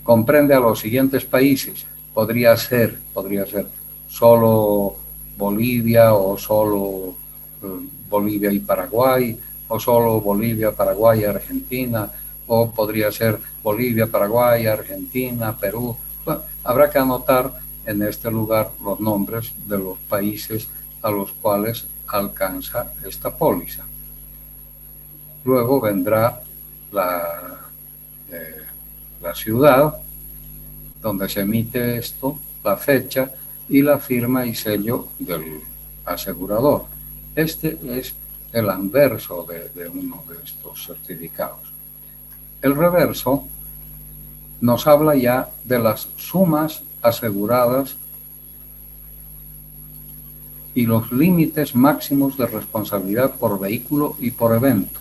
Speaker 1: comprende a los siguientes países. Podría ser solo Bolivia o solo Bolivia y Paraguay, o solo Bolivia, Paraguay y Argentina, o podría ser Bolivia, Paraguay, Argentina, Perú. Bueno, habrá que anotar en este lugar los nombres de los países a los cuales alcanza esta póliza. Luego vendrá la ciudad donde se emite esto, la fecha y la firma y sello del asegurador. Este es el anverso de uno de estos certificados. El reverso nos habla ya de las sumas aseguradas y los límites máximos de responsabilidad por vehículo y por evento.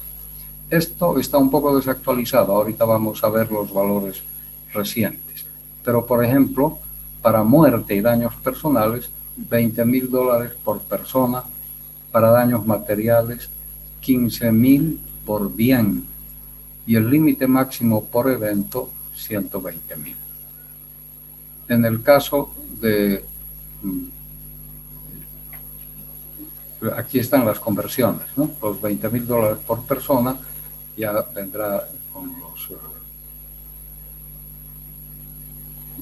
Speaker 1: Esto está un poco desactualizado, ahorita vamos a ver los valores recientes. Pero, por ejemplo, para muerte y daños personales, $20,000 por persona, para daños materiales, $15,000 por bien, y el límite máximo por evento, $120,000. En el caso de... Aquí están las conversiones, ¿no? Los $20,000 por persona ya vendrá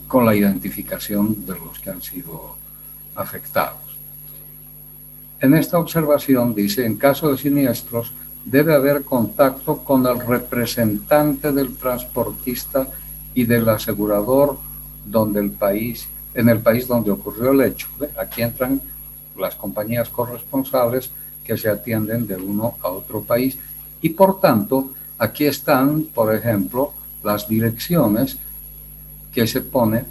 Speaker 1: con la identificación de los que han sido afectados. En esta observación dice, en caso de siniestros, debe haber contacto con el representante del transportista y del asegurador en el país donde ocurrió el hecho. Aquí entran las compañías corresponsables que se atienden de uno a otro país y por tanto aquí están, por ejemplo, las direcciones que se ponen.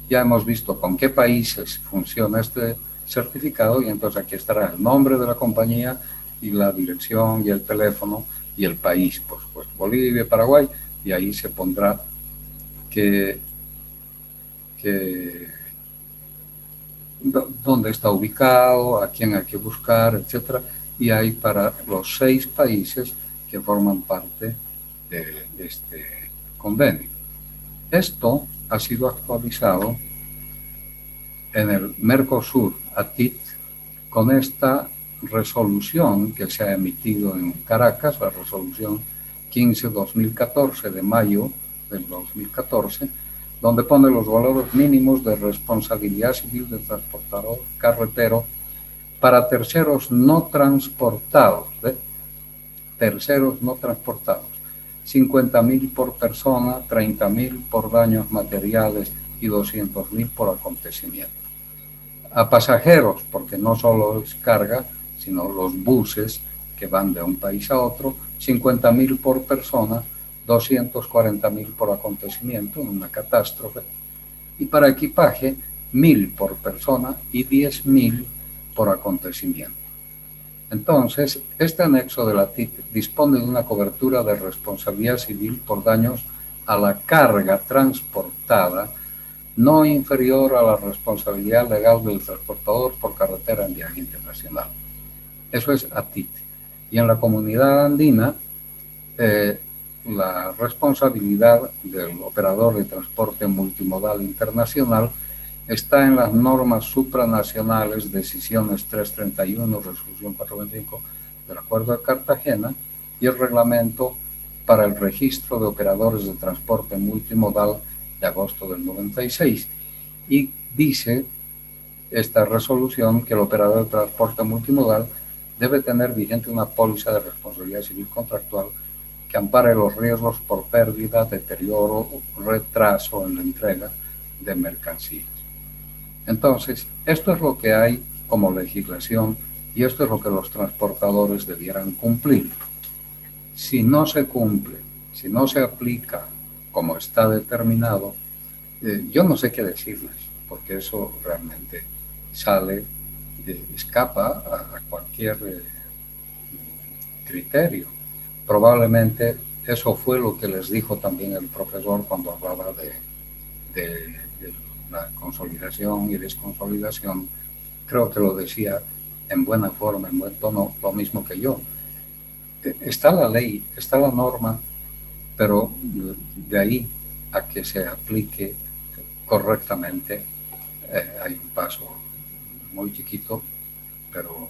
Speaker 1: Ya hemos visto con qué países funciona este certificado y entonces aquí estará el nombre de la compañía y la dirección y el teléfono y el país, por supuesto, Bolivia, Paraguay, y ahí se pondrá dónde está ubicado, a quién hay que buscar, etcétera, y hay para los 6 países que forman parte de este convenio. Esto ha sido actualizado en el Mercosur, ATIT, con esta resolución que se ha emitido en Caracas, la resolución 15-2014 de mayo del 2014, donde pone los valores mínimos de responsabilidad civil del transportador carretero para terceros no transportados, terceros no transportados, $50,000 por persona, $30,000 por daños materiales y $200,000 por acontecimiento. A pasajeros, porque no solo es carga, sino los buses que van de un país a otro, $50,000 por persona, $240,000 por acontecimiento en una catástrofe, y para equipaje, $1,000 por persona y $10,000 por acontecimiento. Entonces, este anexo de la TIC dispone de una cobertura de responsabilidad civil por daños a la carga transportada no inferior a la responsabilidad legal del transportador por carretera en viaje internacional. Eso es ATIT. Y en la comunidad andina, la responsabilidad del operador de transporte multimodal internacional está en las normas supranacionales, decisiones 331, resolución 425 del Acuerdo de Cartagena, y el reglamento para el registro de operadores de transporte multimodal de agosto del 96. Y dice esta resolución que el operador de transporte multimodal debe tener vigente una póliza de responsabilidad civil contractual que ampare los riesgos por pérdida, deterioro o retraso en la entrega de mercancías. Entonces, esto es lo que hay como legislación y esto es lo que los transportadores debieran cumplir. Si no se cumple, si no se aplica como está determinado, yo no sé qué decirles, porque eso realmente escapa a cualquier criterio. Probablemente eso fue lo que les dijo también el profesor cuando hablaba de la consolidación y desconsolidación. Creo que lo decía en buena forma, en buen tono, lo mismo que yo. Está la ley, está la norma, pero de ahí a que se aplique correctamente hay un paso muy chiquito, pero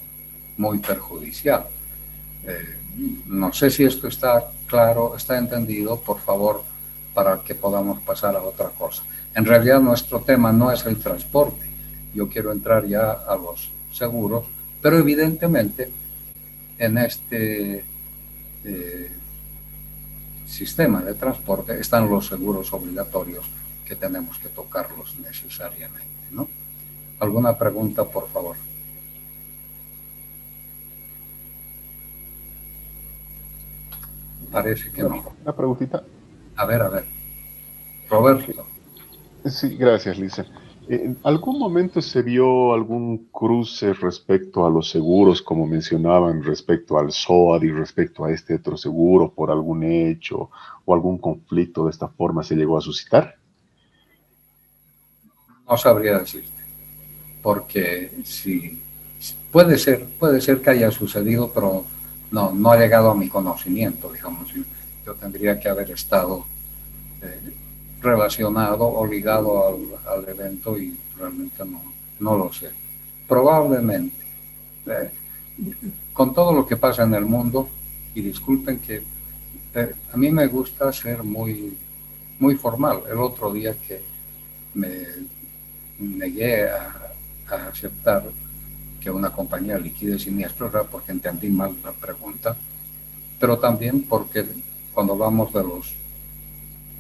Speaker 1: muy perjudicial. No sé si esto está claro, está entendido, por favor, para que podamos pasar a otra cosa. En realidad nuestro tema no es el transporte, yo quiero entrar ya a los seguros, pero evidentemente en este sistema de transporte están los seguros obligatorios que tenemos que tocarlos necesariamente, ¿no? ¿Alguna pregunta, por favor? Parece que no.
Speaker 11: Una preguntita.
Speaker 1: A ver. Roberto.
Speaker 11: Sí, gracias, Lisa. ¿En algún momento se vio algún cruce respecto a los seguros, como mencionaban, respecto al SOAT y respecto a este otro seguro por algún hecho o algún conflicto de esta forma se llegó a suscitar?
Speaker 1: No sabría decirte, porque si puede ser que haya sucedido, pero no ha llegado a mi conocimiento, digamos. Yo tendría que haber estado relacionado o ligado al evento y realmente no lo sé. Probablemente, con todo lo que pasa en el mundo, y disculpen que a mí me gusta ser muy, muy formal. El otro día que me negué a aceptar que una compañía liquide siniestros era porque entendí mal la pregunta, pero también porque cuando hablamos de los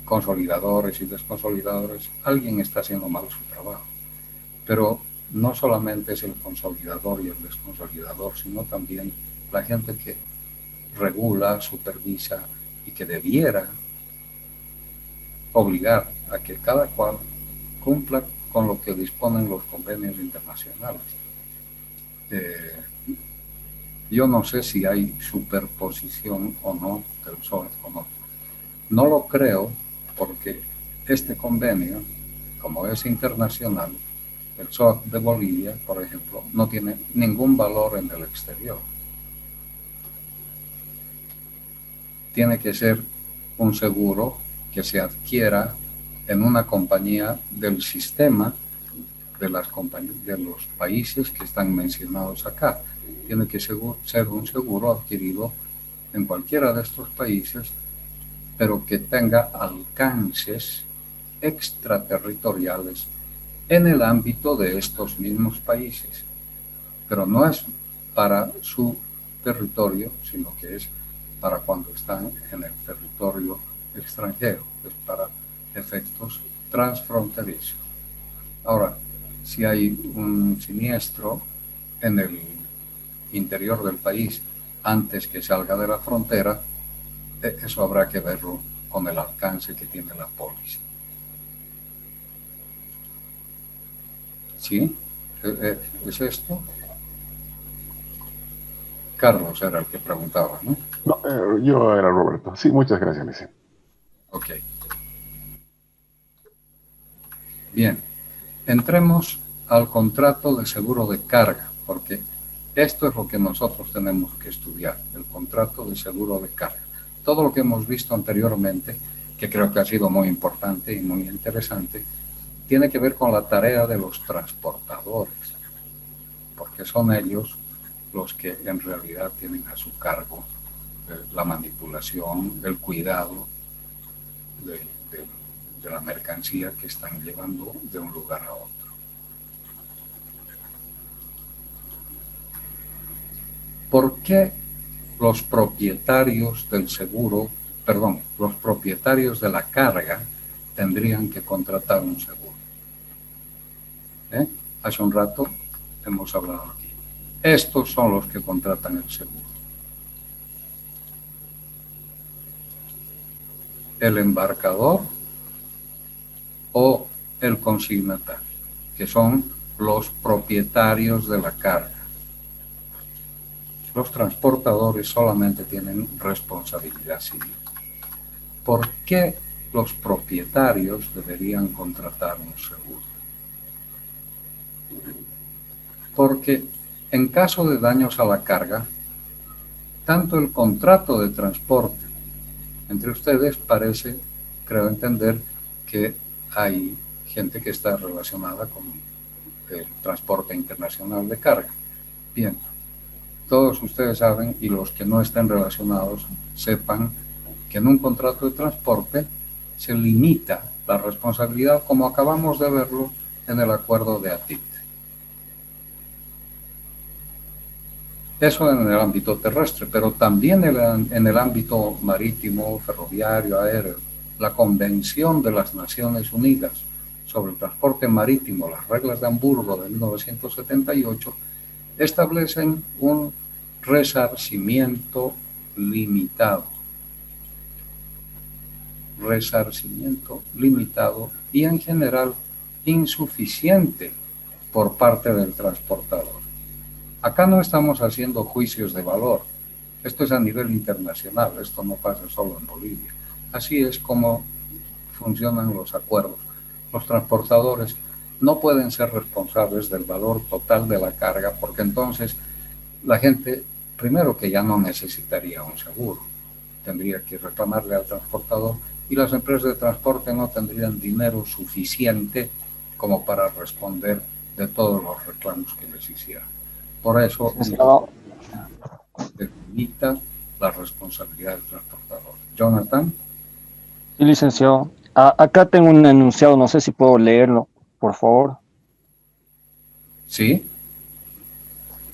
Speaker 1: consolidadores y desconsolidadores, alguien está haciendo mal su trabajo. Pero no solamente es el consolidador y el desconsolidador, sino también la gente que regula, supervisa y que debiera obligar a que cada cual cumpla con lo que disponen los convenios internacionales. Yo no sé si hay superposición o no del SOAT con otro. No lo creo porque este convenio, como es internacional, el SOAT de Bolivia, por ejemplo, no tiene ningún valor en el exterior. Tiene que ser un seguro que se adquiera en una compañía del sistema de las compañías de los países que están mencionados acá. Tiene que ser un seguro adquirido en cualquiera de estos países, pero que tenga alcances extraterritoriales en el ámbito de estos mismos países. Pero no es para su territorio, sino que es para cuando están en el territorio extranjero, es para efectos transfronterizos. Ahora, si hay un siniestro en el interior del país antes que salga de la frontera, eso habrá que verlo con el alcance que tiene la póliza. ¿Sí? ¿Es esto? Carlos era el que preguntaba, ¿no?
Speaker 11: No, yo era Roberto. Sí, muchas gracias, Lisa.
Speaker 1: Ok. Bien, entremos al contrato de seguro de carga, porque esto es lo que nosotros tenemos que estudiar, el contrato de seguro de carga. Todo lo que hemos visto anteriormente, que creo que ha sido muy importante y muy interesante, tiene que ver con la tarea de los transportadores, porque son ellos los que en realidad tienen a su cargo la manipulación, el cuidado de la mercancía que están llevando de un lugar a otro. ¿Por qué los propietarios del seguro, los propietarios de la carga tendrían que contratar un seguro? Hace un rato hemos hablado aquí. Estos son los que contratan el seguro. El embarcador o el consignatario, que son los propietarios de la carga. Los transportadores solamente tienen responsabilidad civil. ¿Por qué los propietarios deberían contratar un seguro? Porque en caso de daños a la carga, tanto el contrato de transporte entre ustedes parece, creo entender, que hay gente que está relacionada con el transporte internacional de carga. Bien, todos ustedes saben, y los que no estén relacionados sepan, que en un contrato de transporte se limita la responsabilidad, como acabamos de verlo en el acuerdo de ATIT. Eso en el ámbito terrestre, pero también en el ámbito marítimo, ferroviario, aéreo. La Convención de las Naciones Unidas sobre el transporte marítimo, las reglas de Hamburgo de 1978, establecen un resarcimiento limitado. Resarcimiento limitado y en general insuficiente por parte del transportador. Acá no estamos haciendo juicios de valor. Esto es a nivel internacional, esto no pasa solo en Bolivia. Así es como funcionan los acuerdos. Los transportadores no pueden ser responsables del valor total de la carga, porque entonces la gente, primero que ya no necesitaría un seguro, tendría que reclamarle al transportador, y las empresas de transporte no tendrían dinero suficiente como para responder de todos los reclamos que les hicieran. Por eso se limita la responsabilidad del transportador. Jonathan.
Speaker 4: Sí, licenciado. Acá tengo un enunciado, no sé si puedo leerlo, por favor.
Speaker 1: Sí.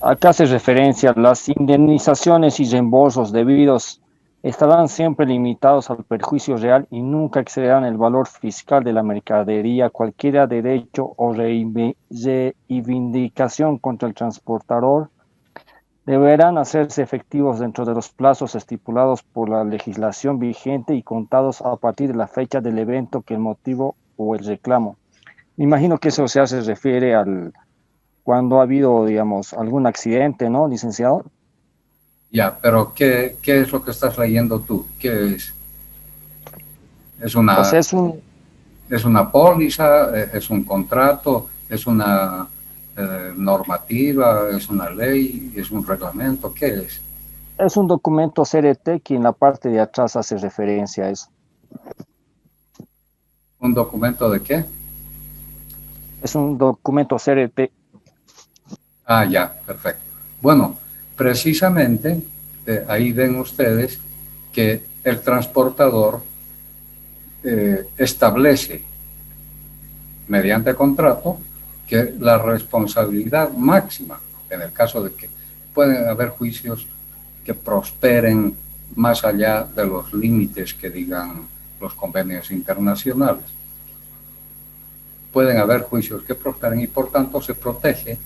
Speaker 4: Acá hace referencia a las indemnizaciones y reembolsos debidos estarán siempre limitados al perjuicio real y nunca excederán el valor fiscal de la mercadería. Cualquier derecho o reivindicación contra el transportador deberán hacerse efectivos dentro de los plazos estipulados por la legislación vigente y contados a partir de la fecha del evento que el motivo o el reclamo. Me imagino que eso se refiere al cuando ha habido, digamos, algún accidente, ¿no, licenciado?
Speaker 1: Ya, pero ¿qué es lo que estás leyendo tú? ¿Qué es? ¿Es una,
Speaker 4: o sea,
Speaker 1: es una póliza? ¿Es un contrato? ¿Es una normativa? ¿Es una ley? ¿Es un reglamento? ¿Qué es?
Speaker 4: Es un documento CRT que en la parte de atrás hace referencia a eso.
Speaker 1: ¿Un documento de qué?
Speaker 4: Es un documento CRT.
Speaker 1: Ah, ya, perfecto. Bueno, precisamente ahí ven ustedes que el transportador establece mediante contrato que la responsabilidad máxima, en el caso de que pueden haber juicios que prosperen más allá de los límites que digan los convenios internacionales, pueden haber juicios que prosperen y por tanto se protege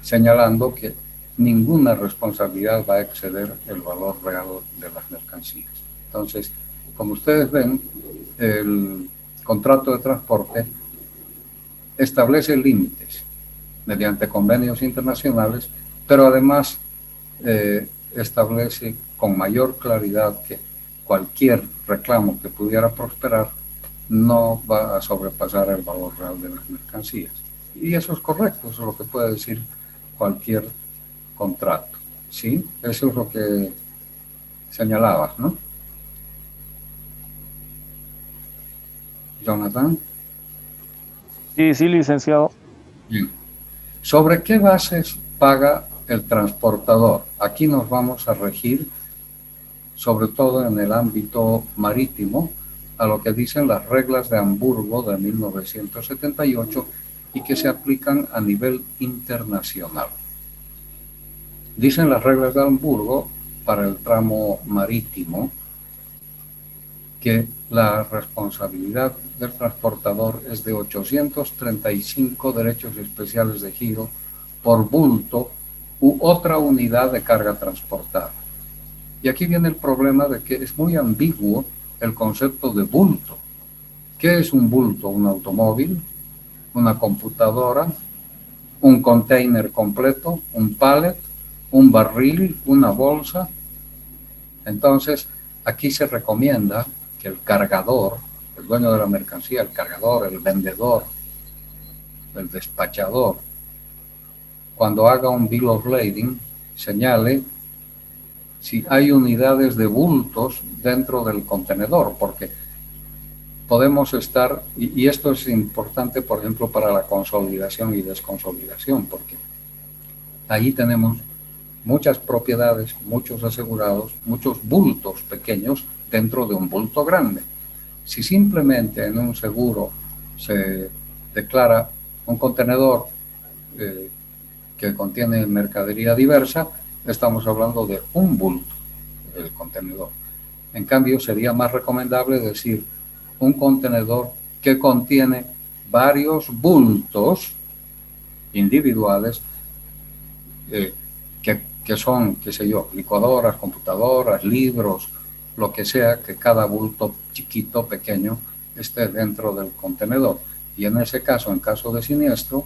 Speaker 1: señalando que ninguna responsabilidad va a exceder el valor real de las mercancías. Entonces, como ustedes ven, el contrato de transporte establece límites mediante convenios internacionales, pero además establece con mayor claridad que cualquier reclamo que pudiera prosperar no va a sobrepasar el valor real de las mercancías. Y eso es correcto, eso es lo que puede decir cualquier contrato. ¿Sí? Eso es lo que señalabas, ¿no? Jonathan.
Speaker 4: Sí, licenciado.
Speaker 1: Bien. ¿Sobre qué bases paga el transportador? Aquí nos vamos a regir, sobre todo en el ámbito marítimo, a lo que dicen las reglas de Hamburgo de 1978 y que se aplican a nivel internacional. Dicen las reglas de Hamburgo para el tramo marítimo que la responsabilidad del transportador es de 835 derechos especiales de giro por bulto u otra unidad de carga transportada. Y aquí viene el problema de que es muy ambiguo el concepto de bulto. ¿Qué es un bulto? ¿Un automóvil? ¿Una computadora? ¿Un container completo? ¿Un pallet? ¿Un barril? ¿Una bolsa? Entonces, aquí se recomienda que el cargador, el dueño de la mercancía, el cargador, el vendedor, el despachador, cuando haga un bill of lading, señale si hay unidades de bultos dentro del contenedor, porque podemos estar, y esto es importante, por ejemplo, para la consolidación y desconsolidación, porque ahí tenemos muchas propiedades, muchos asegurados, muchos bultos pequeños dentro de un bulto grande. Si simplemente en un seguro se declara un contenedor que contiene mercadería diversa, estamos hablando de un bulto, el contenedor. En cambio, sería más recomendable decir un contenedor que contiene varios bultos individuales que son, qué sé yo, licuadoras, computadoras, libros, lo que sea, que cada bulto chiquito, pequeño, esté dentro del contenedor. Y en ese caso, en caso de siniestro,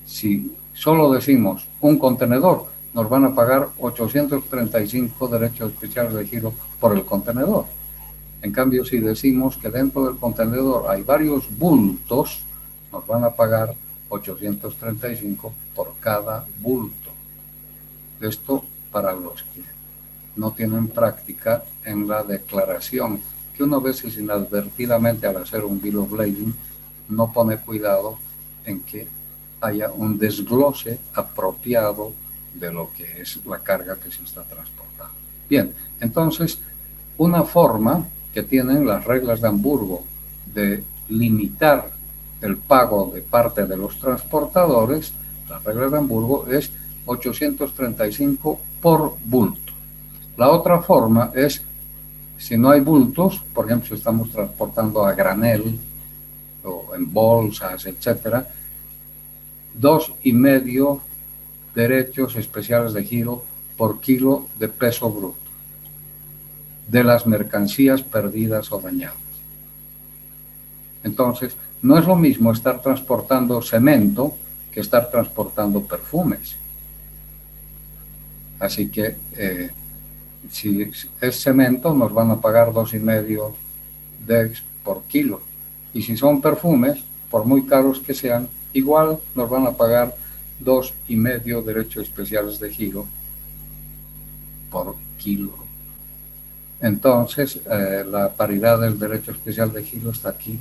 Speaker 1: si solo decimos un contenedor, nos van a pagar 835 derechos especiales de giro por el contenedor. En cambio, si decimos que dentro del contenedor hay varios bultos, nos van a pagar 835 por cada bulto. Esto para los que no tienen práctica en la declaración, que uno a veces inadvertidamente al hacer un bill of lading no pone cuidado en que haya un desglose apropiado de lo que es la carga que se está transportando. Bien, entonces, una forma que tienen las reglas de Hamburgo de limitar el pago de parte de los transportadores, las reglas de Hamburgo es 835 por bulto. La otra forma es, si no hay bultos, por ejemplo, si estamos transportando a granel o en bolsas, etcétera, 2,5 derechos especiales de giro por kilo de peso bruto de las mercancías perdidas o dañadas. Entonces, no es lo mismo estar transportando cemento que estar transportando perfumes. Así que si es cemento, nos van a pagar 2,5 DEX por kilo. Y si son perfumes, por muy caros que sean, igual nos van a pagar 2,5 derechos especiales de giro por kilo. Entonces, la paridad del derecho especial de giro está aquí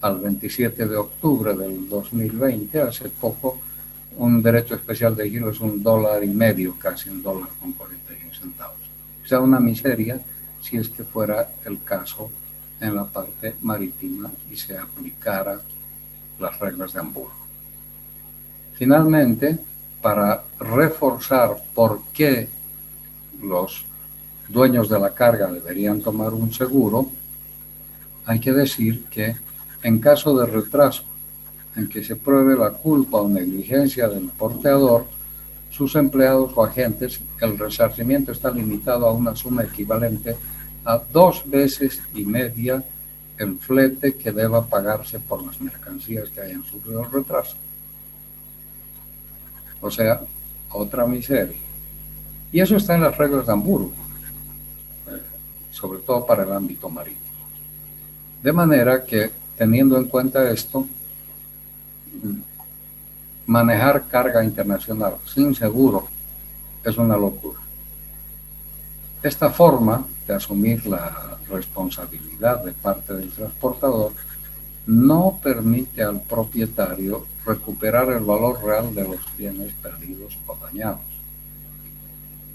Speaker 1: al 27 de octubre del 2020. Hace poco, un derecho especial de giro es $1.50, casi $1.41. O sea, una miseria si es que fuera el caso en la parte marítima y se aplicara las reglas de Hamburgo. Finalmente, para reforzar por qué los dueños de la carga deberían tomar un seguro, hay que decir que en caso de retraso en que se pruebe la culpa o negligencia del porteador, sus empleados o agentes, el resarcimiento está limitado a una suma equivalente a 2,5 veces el flete que deba pagarse por las mercancías que hayan sufrido el retraso. O sea, otra miseria. Y eso está en las reglas de Hamburgo, sobre todo para el ámbito marítimo. De manera que, teniendo en cuenta esto, manejar carga internacional sin seguro es una locura. Esta forma de asumir la responsabilidad de parte del transportador no permite al propietario recuperar el valor real de los bienes perdidos o dañados.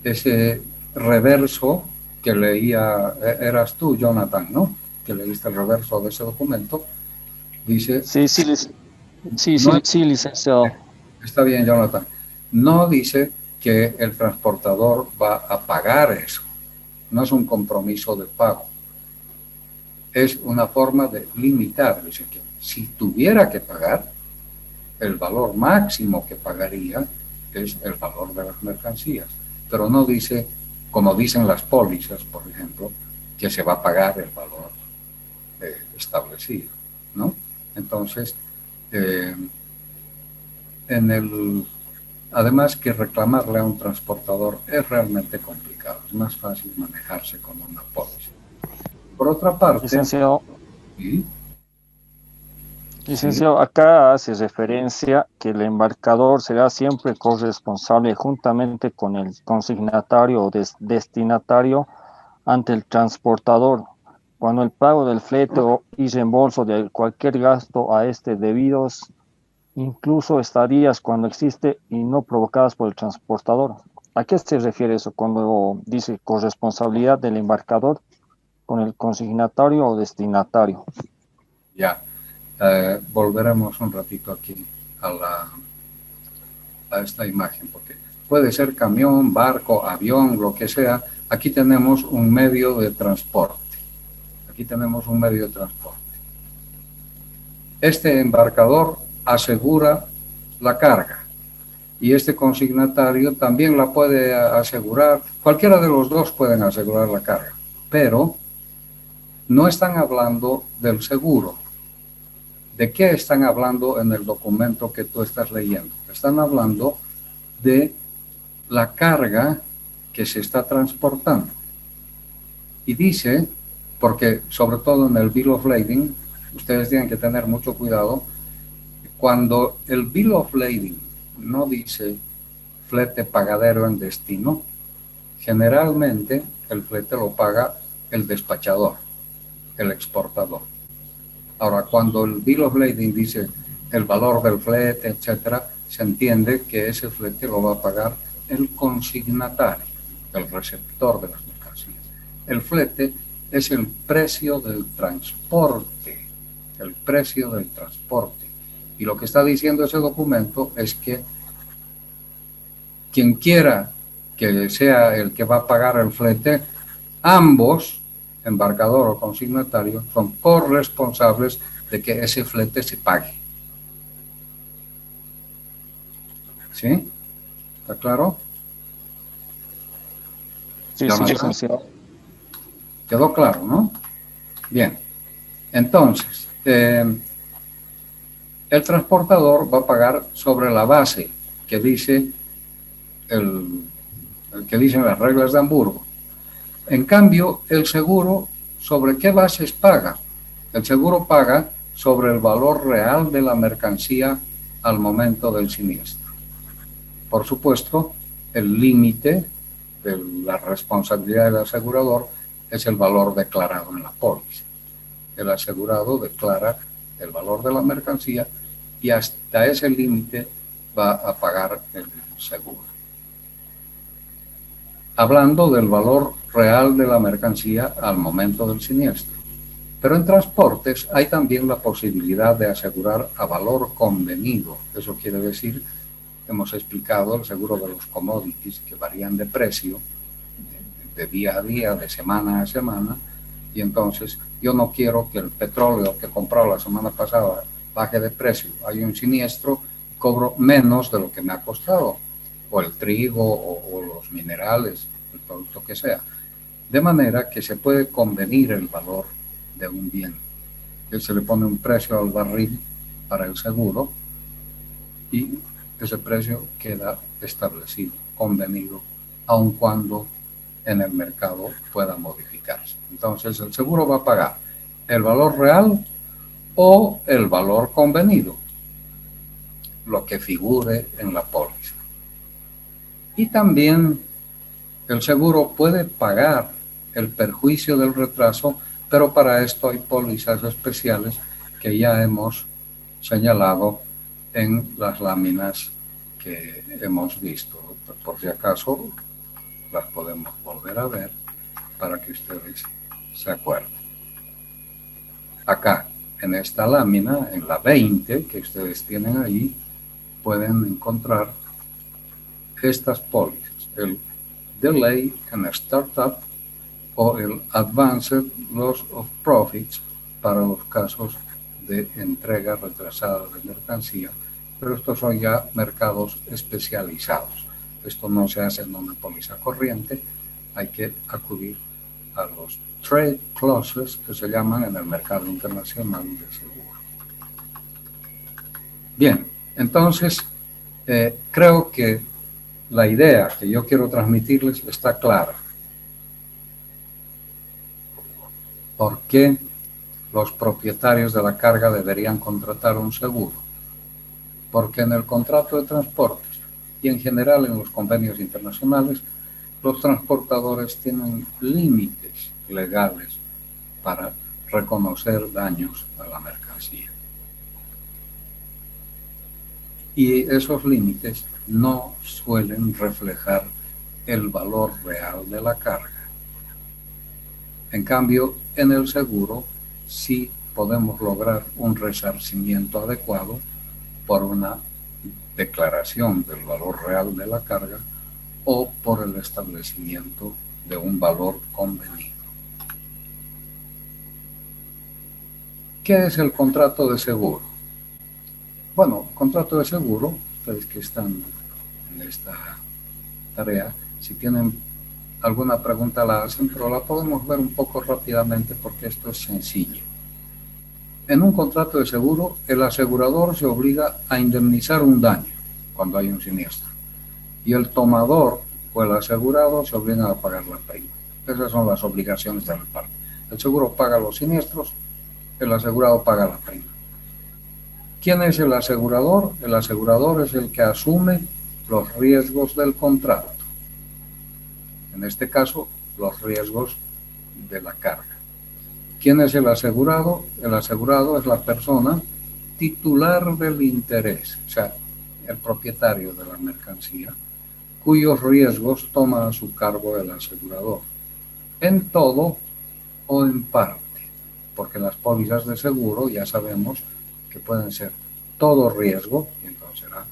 Speaker 1: Ese reverso que leía, eras tú, Jonathan, ¿no? Que leíste el reverso de ese documento, dice...
Speaker 4: Sí, licenciado.
Speaker 1: Está bien, Jonathan. No dice que el transportador va a pagar eso. No es un compromiso de pago. Es una forma de limitar. Dice que si tuviera que pagar, el valor máximo que pagaría es el valor de las mercancías. Pero no dice, como dicen las pólizas, por ejemplo, que se va a pagar el valor establecido, ¿no? Entonces, además que reclamarle a un transportador es realmente complicado, es más fácil manejarse con una póliza. Por otra parte...
Speaker 4: Licenciado,
Speaker 1: ¿sí?
Speaker 4: Licenciado, acá hace referencia que el embarcador será siempre corresponsable juntamente con el consignatario o destinatario ante el transportador cuando el pago del flete y reembolso de cualquier gasto a este debidos, incluso estadías cuando existe y no provocadas por el transportador. ¿A qué se refiere eso cuando dice corresponsabilidad del embarcador con el consignatario o destinatario?
Speaker 1: Ya. Volveremos un ratito aquí a esta imagen, porque puede ser camión, barco, avión, lo que sea. Aquí tenemos un medio de transporte. Este embarcador asegura la carga y este consignatario también la puede asegurar. Cualquiera de los dos pueden asegurar la carga, pero no están hablando del seguro. ¿De qué están hablando en el documento que tú estás leyendo? Están hablando de la carga que se está transportando. Y dice, porque sobre todo en el Bill of Lading, ustedes tienen que tener mucho cuidado, cuando el Bill of Lading no dice flete pagadero en destino, generalmente el flete lo paga el despachador, el exportador. Ahora, cuando el Bill of Lading dice el valor del flete, etcétera, se entiende que ese flete lo va a pagar el consignatario, el receptor de las mercancías. El flete es el precio del transporte, Y lo que está diciendo ese documento es que quien quiera que sea el que va a pagar el flete, ambos, embarcador o consignatario, son corresponsables de que ese flete se pague. ¿Sí? ¿Está claro?
Speaker 4: Sí, licenciado.
Speaker 1: Quedó claro, ¿no? Bien. Entonces, el transportador va a pagar sobre la base que dice que dicen las reglas de Hamburgo. En cambio, el seguro, ¿sobre qué bases paga? El seguro paga sobre el valor real de la mercancía al momento del siniestro. Por supuesto, el límite de la responsabilidad del asegurador es el valor declarado en la póliza. El asegurado declara el valor de la mercancía y hasta ese límite va a pagar el seguro. Hablando del valor real de la mercancía al momento del siniestro. Pero en transportes hay también la posibilidad de asegurar a valor convenido. Eso quiere decir, hemos explicado, el seguro de los commodities que varían de precio, de día a día, de semana a semana, y entonces yo no quiero que el petróleo que he comprado la semana pasada baje de precio. Hay un siniestro, cobro menos de lo que me ha costado, o el trigo, o los minerales, el producto que sea. De manera que se puede convenir el valor de un bien. Que se le pone un precio al barril para el seguro y ese precio queda establecido, convenido, aun cuando en el mercado pueda modificarse. Entonces el seguro va a pagar el valor real o el valor convenido, lo que figure en la póliza. Y también el seguro puede pagar el perjuicio del retraso, pero para esto hay pólizas especiales que ya hemos señalado en las láminas que hemos visto. Por si acaso, las podemos volver a ver para que ustedes se acuerden. Acá, en esta lámina, en la 20 que ustedes tienen ahí, pueden encontrar estas pólizas, el Delay and Startup o el Advanced Loss of Profits para los casos de entrega retrasada de mercancía, pero estos son ya mercados especializados. Esto no se hace en una póliza corriente, hay que acudir a los trade clauses que se llaman en el mercado internacional de seguro. Bien, entonces creo que la idea que yo quiero transmitirles está clara. ¿Por qué los propietarios de la carga deberían contratar un seguro? Porque en el contrato de transportes y en general en los convenios internacionales, los transportadores tienen límites legales para reconocer daños a la mercancía. Y esos límites no suelen reflejar el valor real de la carga. En cambio, en el seguro sí podemos lograr un resarcimiento adecuado por una declaración del valor real de la carga o por el establecimiento de un valor convenido. ¿Qué es el contrato de seguro? Bueno, contrato de seguro, ustedes que están en esta tarea, si tienen alguna pregunta la hacen, pero la podemos ver un poco rápidamente porque esto es sencillo. En un contrato de seguro, el asegurador se obliga a indemnizar un daño cuando hay un siniestro y el tomador o el asegurado se obliga a pagar la prima. Esas son las obligaciones de la parte. El seguro paga los siniestros, el asegurado paga la prima. ¿Quién es el asegurador? El asegurador es el que asume los riesgos del contrato. En este caso, los riesgos de la carga. ¿Quién es el asegurado? El asegurado es la persona titular del interés, o sea, el propietario de la mercancía, cuyos riesgos toma a su cargo el asegurador, en todo o en parte, porque las pólizas de seguro ya sabemos que pueden ser todo riesgo, y entonces será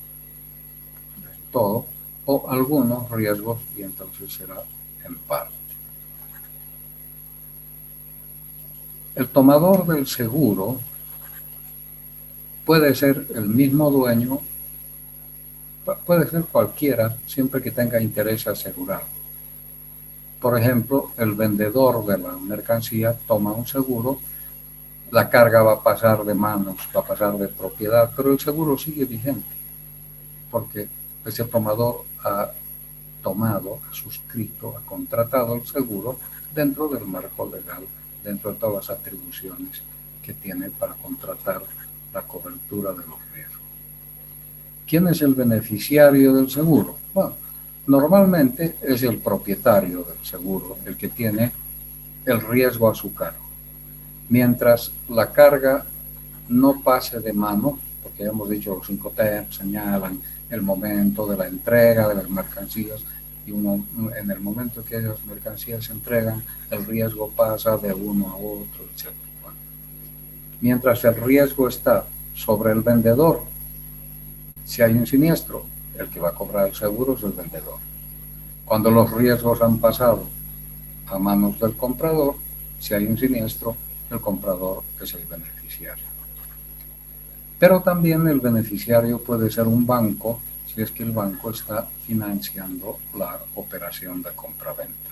Speaker 1: todo, o algunos riesgos, y entonces será en parte. El tomador del seguro puede ser el mismo dueño, puede ser cualquiera, siempre que tenga interés asegurado. Por ejemplo, el vendedor de la mercancía toma un seguro, la carga va a pasar de manos, va a pasar de propiedad, pero el seguro sigue vigente, porque ese tomador ha tomado, ha suscrito, ha contratado el seguro dentro del marco legal, dentro de todas las atribuciones que tiene para contratar la cobertura de los riesgos. ¿Quién es el beneficiario del seguro? Bueno, normalmente es el propietario del seguro, el que tiene el riesgo a su cargo. Mientras la carga no pase de mano, porque ya hemos dicho, los 5T señalan el momento de la entrega de las mercancías, y en el momento que esas mercancías se entregan, el riesgo pasa de uno a otro, etc. Bueno, mientras el riesgo está sobre el vendedor, si hay un siniestro, el que va a cobrar el seguro es el vendedor. Cuando los riesgos han pasado a manos del comprador, si hay un siniestro, el comprador es el beneficiario. Pero también el beneficiario puede ser un banco, si es que el banco está financiando la operación de compra-venta.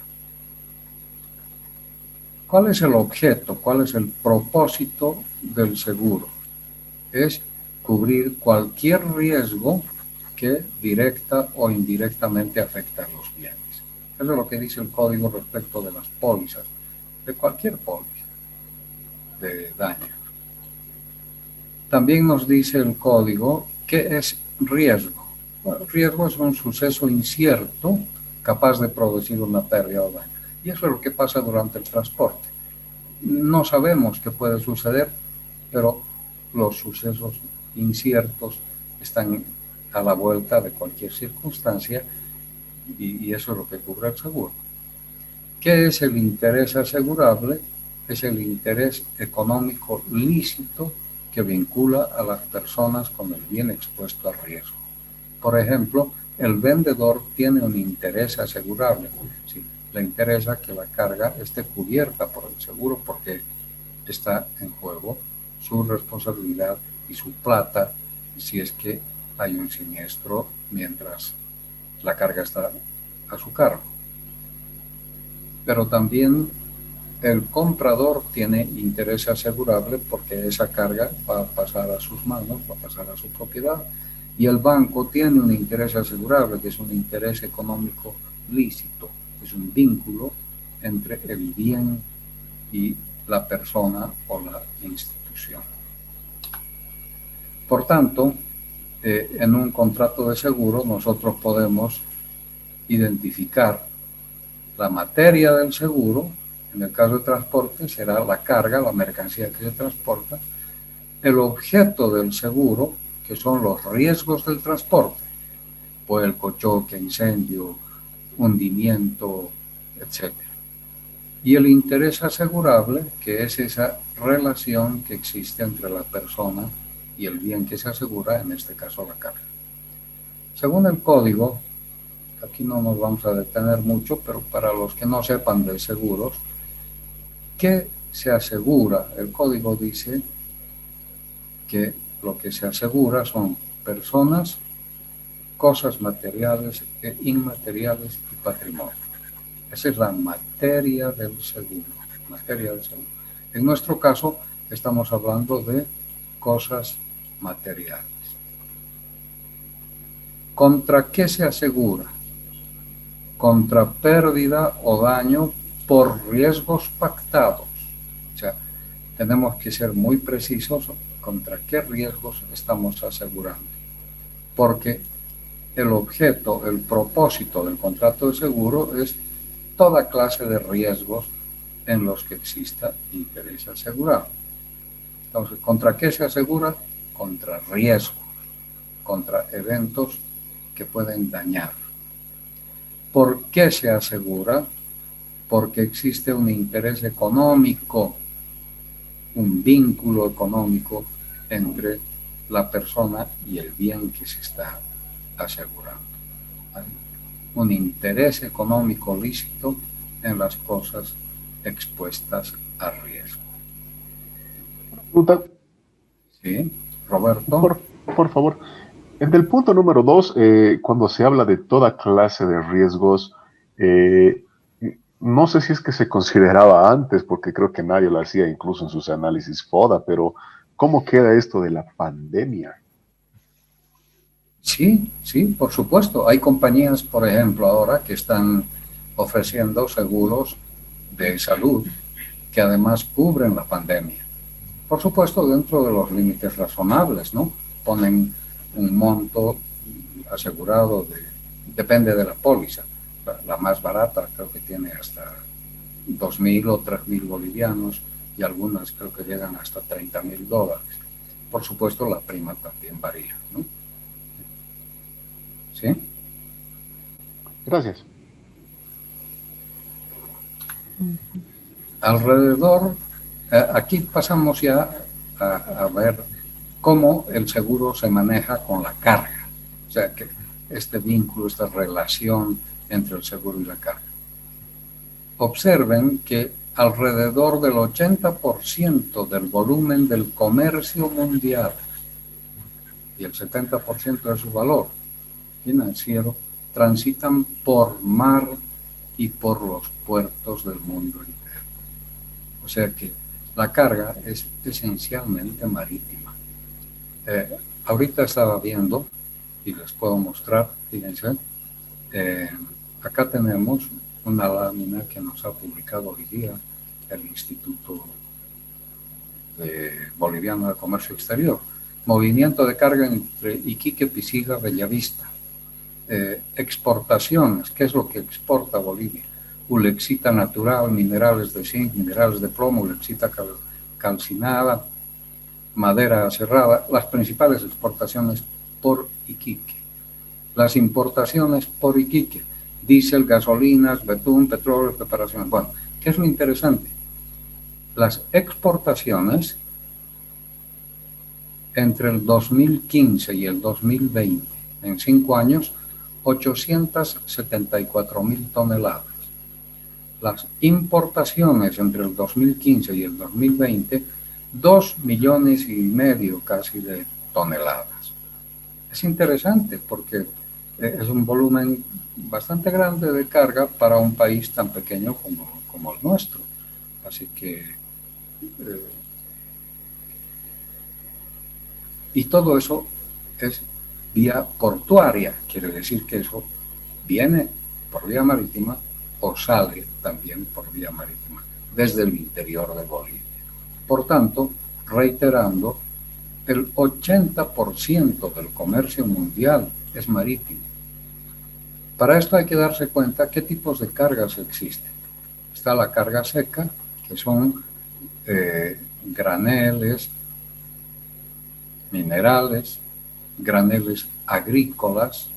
Speaker 1: ¿Cuál es el objeto? ¿Cuál es el propósito del seguro? Es cubrir cualquier riesgo que directa o indirectamente afecta a los bienes. Eso es lo que dice el código respecto de las pólizas, de cualquier póliza de daño. También nos dice el código qué es riesgo. Bueno, riesgo es un suceso incierto capaz de producir una pérdida o daño. Y eso es lo que pasa durante el transporte. No sabemos qué puede suceder, pero los sucesos inciertos están a la vuelta de cualquier circunstancia y eso es lo que cubre el seguro. ¿Qué es el interés asegurable? Es el interés económico lícito que vincula a las personas con el bien expuesto a riesgo. Por ejemplo, el vendedor tiene un interés asegurable. Sí, le interesa que la carga esté cubierta por el seguro porque está en juego su responsabilidad y su plata si es que hay un siniestro mientras la carga está a su cargo. Pero también el comprador tiene interés asegurable porque esa carga va a pasar a sus manos, va a pasar a su propiedad. Y el banco tiene un interés asegurable, que es un interés económico lícito, es un vínculo entre el bien y la persona o la institución. Por tanto, en un contrato de seguro nosotros podemos identificar la materia del seguro. En el caso de transporte será la carga, la mercancía que se transporta, el objeto del seguro, que son los riesgos del transporte, vuelco, choque, incendio, hundimiento, etc. Y el interés asegurable, que es esa relación que existe entre la persona y el bien que se asegura, en este caso la carga. Según el código, aquí no nos vamos a detener mucho, pero para los que no sepan de seguros, ¿qué se asegura? El código dice que lo que se asegura son personas, cosas materiales e inmateriales y patrimonio. Esa es la materia del seguro. Materia del seguro. En nuestro caso, estamos hablando de cosas materiales. ¿Contra qué se asegura? Contra pérdida o daño por riesgos pactados. O sea, tenemos que ser muy precisos contra qué riesgos estamos asegurando. Porque el objeto, el propósito del contrato de seguro es toda clase de riesgos en los que exista interés asegurado. Entonces, ¿contra qué se asegura? Contra riesgos, contra eventos que pueden dañar. ¿Por qué se asegura? Porque existe un interés económico, un vínculo económico entre la persona y el bien que se está asegurando. ¿Vale? Un interés económico lícito en las cosas expuestas a riesgo. Sí, Roberto.
Speaker 11: Por favor. En el punto número 2, cuando se habla de toda clase de riesgos, no sé si es que se consideraba antes, porque creo que nadie lo hacía incluso en sus análisis FODA, pero ¿cómo queda esto de la pandemia?
Speaker 1: Sí, por supuesto. Hay compañías, por ejemplo, ahora que están ofreciendo seguros de salud que además cubren la pandemia. Por supuesto, dentro de los límites razonables, ¿no? Ponen un monto asegurado, depende de la póliza. La más barata creo que tiene hasta 2.000 o 3.000 bolivianos y algunas creo que llegan hasta $30.000. Por supuesto, la prima también varía, ¿no? ¿Sí?
Speaker 11: Gracias.
Speaker 1: Alrededor, aquí pasamos ya a ver cómo el seguro se maneja con la carga. O sea, que este vínculo, esta relación entre el seguro y la carga. Observen que alrededor del 80% del volumen del comercio mundial y el 70% de su valor financiero transitan por mar y por los puertos del mundo entero. O sea que la carga es esencialmente marítima. Ahorita estaba viendo, y les puedo mostrar, fíjense, acá tenemos una lámina que nos ha publicado hoy día el Instituto Boliviano de Comercio Exterior. Movimiento de carga entre Iquique, Pisiga, Bellavista. Exportaciones, ¿qué es lo que exporta Bolivia? Ulexita natural, minerales de zinc, minerales de plomo, ulexita calcinada, madera cerrada, las principales exportaciones por Iquique. Las importaciones por Iquique, diésel, gasolinas, betún, petróleo, preparaciones. Bueno, ¿qué es lo interesante? Las exportaciones entre el 2015 y el 2020, en 5 años, 874.000 toneladas. Las importaciones entre el 2015 y el 2020, 2,5 millones casi de toneladas. Es interesante porque es un volumen bastante grande de carga para un país tan pequeño como el nuestro. Así que, y todo eso es vía portuaria, quiere decir que eso viene por vía marítima o sale también por vía marítima desde el interior de Bolivia. Por tanto, reiterando, el 80% del comercio mundial es marítimo. Para esto hay que darse cuenta qué tipos de cargas existen. Está la carga seca, que son graneles, minerales, graneles agrícolas,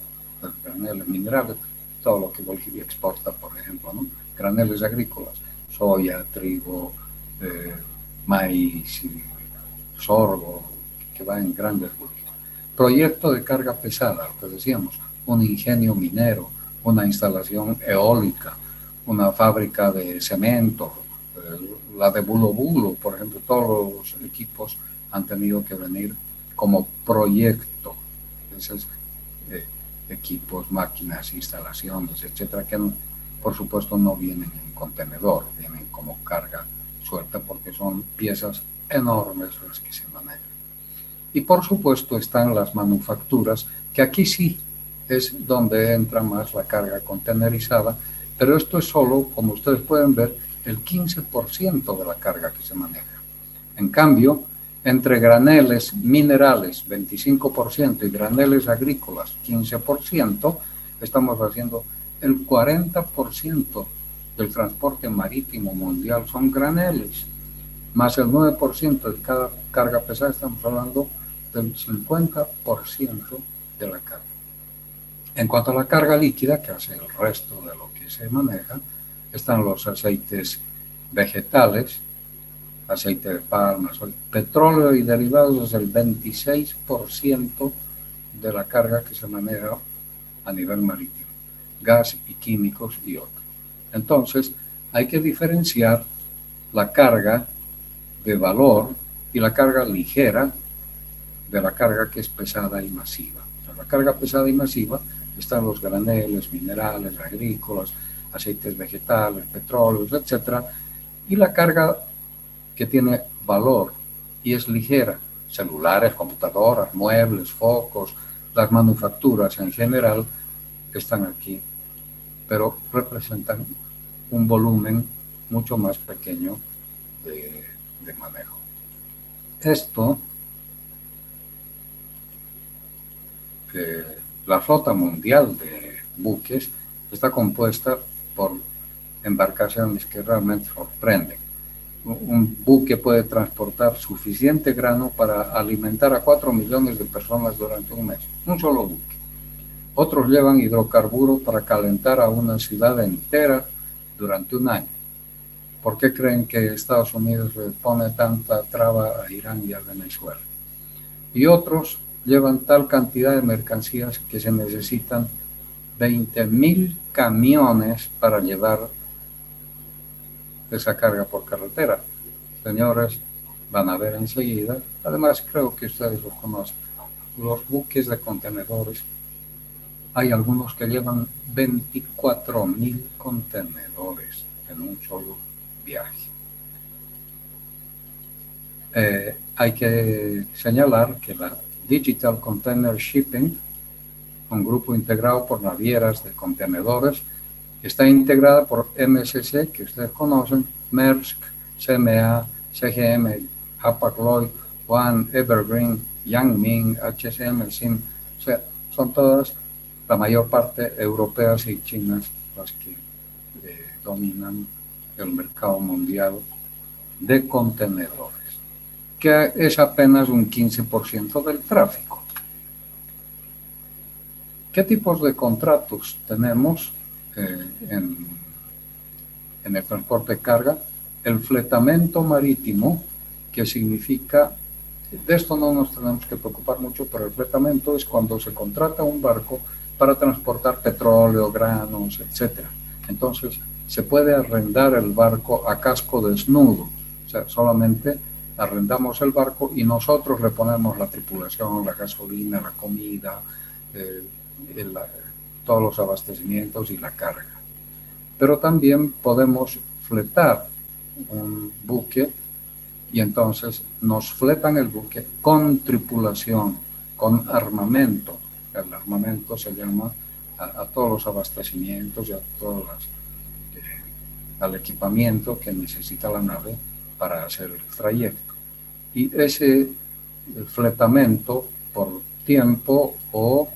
Speaker 1: graneles minerales, todo lo que Bolivia exporta, por ejemplo, ¿no? Graneles agrícolas, soya, trigo, maíz, y sorgo, que va en grandes buques. Proyecto de carga pesada, lo que decíamos, un ingenio minero, una instalación eólica, una fábrica de cemento, la de Bulo Bulo, por ejemplo, todos los equipos han tenido que venir como proyecto. Esos equipos, máquinas, instalaciones, etcétera, que no, por supuesto no vienen en contenedor, vienen como carga suelta porque son piezas enormes las que se manejan. Y por supuesto están las manufacturas, que aquí sí es donde entra más la carga contenerizada, pero esto es solo, como ustedes pueden ver, el 15% de la carga que se maneja. En cambio, entre graneles minerales, 25%, y graneles agrícolas, 15%, estamos haciendo el 40% del transporte marítimo mundial son graneles, más el 9% de cada carga pesada, estamos hablando del 50% de la carga. En cuanto a la carga líquida, que hace el resto de lo que se maneja, están los aceites vegetales, aceite de palma, petróleo y derivados es el 26% de la carga que se maneja a nivel marítimo, gas y químicos y otros. Entonces, hay que diferenciar la carga de valor y la carga ligera de la carga que es pesada y masiva. O sea, la carga pesada y masiva están los graneles, minerales, agrícolas, aceites vegetales, petróleos, etcétera, y la carga que tiene valor y es ligera, celulares, computadoras, muebles, focos, las manufacturas en general están aquí, pero representan un volumen mucho más pequeño de manejo. Esto, la flota mundial de buques está compuesta por embarcaciones que realmente sorprenden. Un buque puede transportar suficiente grano para alimentar a 4 millones de personas durante un mes, un solo buque. Otros llevan hidrocarburos para calentar a una ciudad entera durante un año. ¿Por qué creen que Estados Unidos le pone tanta traba a Irán y a Venezuela? Y otros llevan tal cantidad de mercancías que se necesitan 20.000 camiones para llevar esa carga por carretera. Señores, van a ver enseguida. Además, creo que ustedes lo conocen. Los buques de contenedores, hay algunos que llevan 24.000 contenedores en un solo viaje. Hay que señalar que la Digital Container Shipping, un grupo integrado por navieras de contenedores, está integrada por MSC, que ustedes conocen, Maersk, CMA, CGM, Hapag-Lloyd, One, Evergreen, Yangming, HCM, SIM. O sea, son todas, la mayor parte europeas y chinas, las que dominan el mercado mundial de contenedores. que es apenas un 15% del tráfico. ¿Qué tipos de contratos tenemos en el transporte de carga? El fletamento marítimo, que significa, de esto no nos tenemos que preocupar mucho, pero el fletamento es cuando se contrata un barco para transportar petróleo, granos, etc. Entonces, se puede arrendar el barco a casco desnudo, o sea, solamente arrendamos el barco y nosotros le ponemos la tripulación, la gasolina, la comida, todos los abastecimientos y la carga. Pero también podemos fletar un buque y entonces nos fletan el buque con tripulación, con armamento. El armamento se llama a todos los abastecimientos y a todos al equipamiento que necesita la nave para hacer el trayecto. Y ese fletamento por tiempo o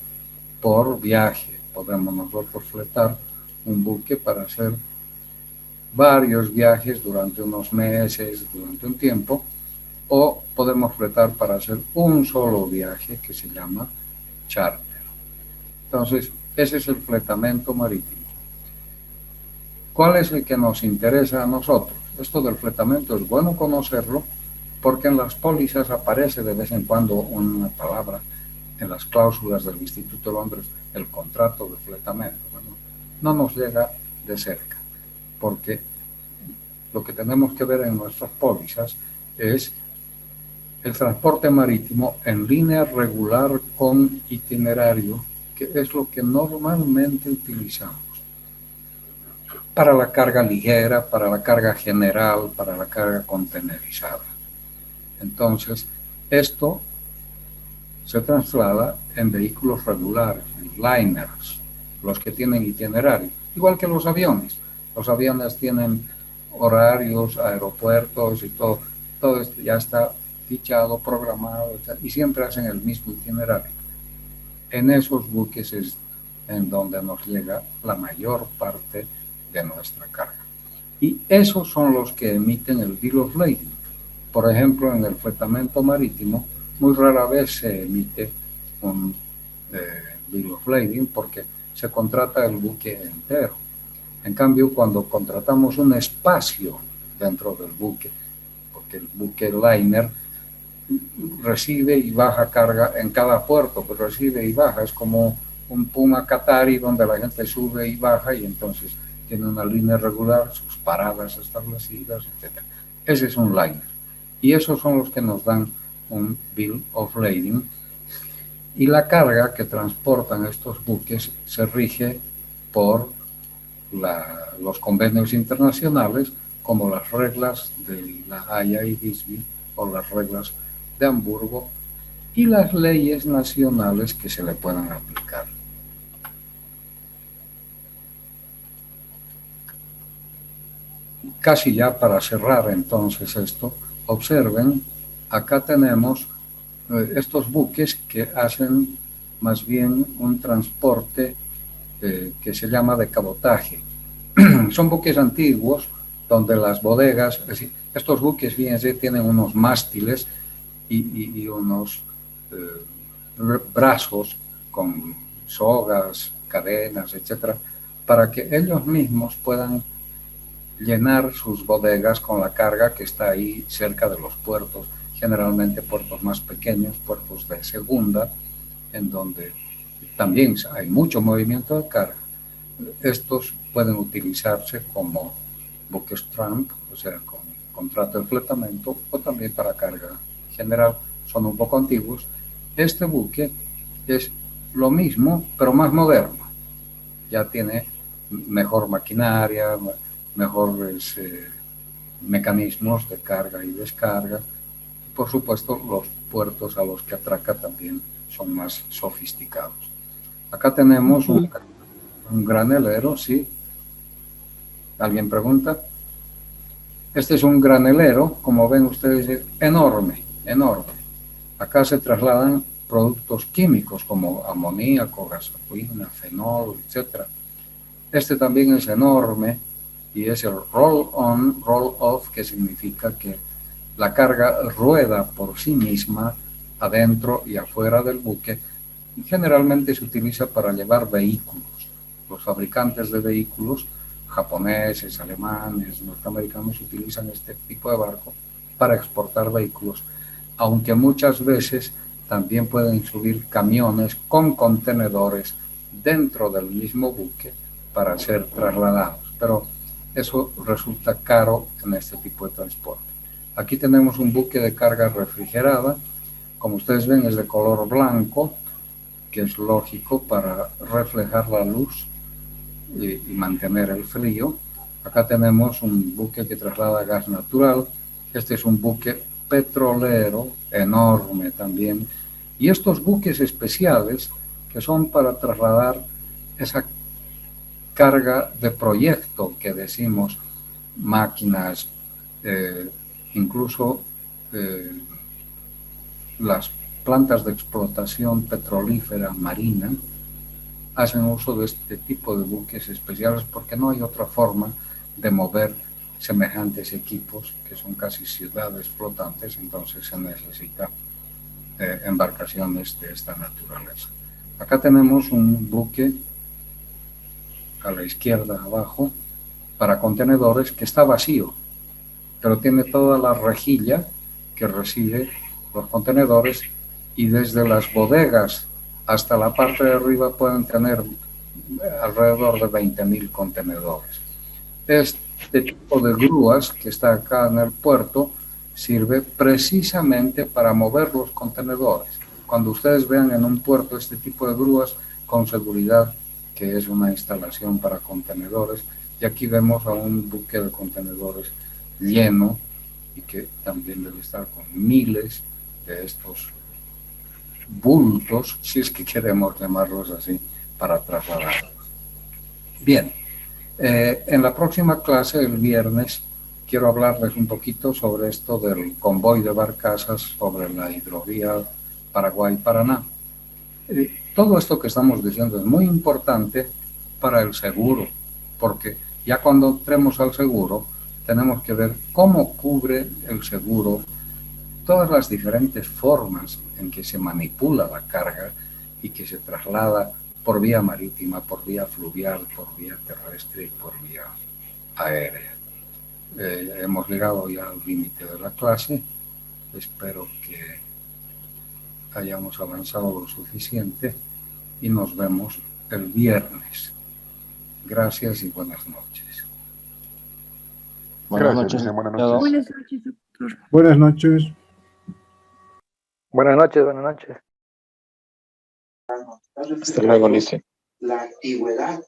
Speaker 1: por viaje, podemos nosotros fletar un buque para hacer varios viajes durante unos meses, durante un tiempo, o podemos fletar para hacer un solo viaje que se llama charter. Entonces, ese es el fletamento marítimo. ¿Cuál es el que nos interesa a nosotros? Esto del fletamento es bueno conocerlo porque en las pólizas aparece de vez en cuando una palabra en las cláusulas del Instituto de Londres, el contrato de fletamento. Bueno, no nos llega de cerca, porque lo que tenemos que ver en nuestras pólizas es el transporte marítimo en línea regular con itinerario, que es lo que normalmente utilizamos para la carga ligera, para la carga general, para la carga contenerizada. Entonces, esto se traslada en vehículos regulares, liners, los que tienen itinerario, igual que los aviones. Los aviones tienen horarios, aeropuertos y todo esto ya está fichado, programado, y siempre hacen el mismo itinerario. En esos buques es en donde nos llega la mayor parte de nuestra carga. Y esos son los que emiten el Bill of Lading. Por ejemplo, en el fletamento marítimo, muy rara vez se emite un Bill of Lading porque se contrata el buque entero. En cambio, cuando contratamos un espacio dentro del buque, porque el buque liner recibe y baja carga en cada puerto, pues recibe y baja, es como un Puma Qatari donde la gente sube y baja y entonces tiene una línea regular, sus paradas establecidas, etc. Ese es un liner. Y esos son los que nos dan un Bill of Lading. Y la carga que transportan estos buques se rige por los convenios internacionales, como las reglas de la Haya y Visby o las reglas de Hamburgo y las leyes nacionales que se le puedan aplicar. Casi ya para cerrar entonces esto, observen, acá tenemos estos buques que hacen más bien un transporte que se llama de cabotaje. Son buques antiguos donde las bodegas, es decir, estos buques, fíjense, tienen unos mástiles y unos brazos con sogas, cadenas, etcétera, para que ellos mismos puedan llenar sus bodegas con la carga que está ahí cerca de los puertos, generalmente puertos más pequeños, puertos de segunda, en donde también hay mucho movimiento de carga. Estos pueden utilizarse como buques tramp, o sea, con contrato de fletamento, o también para carga general. Son un poco antiguos. Este buque es lo mismo, pero más moderno. Ya tiene mejor maquinaria, mejores mecanismos de carga y descarga. Por supuesto, los puertos a los que atraca también son más sofisticados. Acá tenemos un granelero, ¿sí? ¿Alguien pregunta? Este es un granelero, como ven ustedes, enorme, enorme. Acá se trasladan productos químicos como amoníaco, gasolina, fenol, etc. Este también es enorme y es el roll-on, roll-off, que significa que La carga rueda por sí misma adentro y afuera del buque y generalmente se utiliza para llevar vehículos. Los fabricantes de vehículos, japoneses, alemanes, norteamericanos, utilizan este tipo de barco para exportar vehículos, aunque muchas veces también pueden subir camiones con contenedores dentro del mismo buque para ser trasladados, pero eso resulta caro en este tipo de transporte. Aquí tenemos un buque de carga refrigerada, como ustedes ven es de color blanco, que es lógico para reflejar la luz y mantener el frío. Acá tenemos un buque que traslada gas natural, este es un buque petrolero enorme también, y estos buques especiales que son para trasladar esa carga de proyecto que decimos, máquinas, incluso las plantas de explotación petrolífera marina hacen uso de este tipo de buques especiales porque no hay otra forma de mover semejantes equipos que son casi ciudades flotantes, entonces se necesitan embarcaciones de esta naturaleza. Acá tenemos un buque a la izquierda abajo para contenedores que está vacío, pero tiene toda la rejilla que recibe los contenedores y desde las bodegas hasta la parte de arriba pueden tener alrededor de 20.000 contenedores. Este tipo de grúas que está acá en el puerto sirve precisamente para mover los contenedores. Cuando ustedes vean en un puerto este tipo de grúas, con seguridad que es una instalación para contenedores, y aquí vemos a un buque de contenedores lleno y que también debe estar con miles de estos bultos, si es que queremos llamarlos así, para trasladarlos. Bien, en la próxima clase, el viernes, quiero hablarles un poquito sobre esto del convoy de barcazas sobre la hidrovía Paraguay-Paraná. Todo esto que estamos diciendo es muy importante para el seguro, porque ya cuando entremos al seguro, tenemos que ver cómo cubre el seguro todas las diferentes formas en que se manipula la carga y que se traslada por vía marítima, por vía fluvial, por vía terrestre y por vía aérea. Hemos llegado ya al límite de la clase. Espero que hayamos avanzado lo suficiente y nos vemos el viernes. Gracias y buenas noches.
Speaker 11: Buenas noches. Buenas noches.
Speaker 7: Buenas noches, doctor.
Speaker 3: Buenas noches.
Speaker 12: Buenas noches, buenas noches.
Speaker 3: Hasta luego, Lice.
Speaker 13: La antigüedad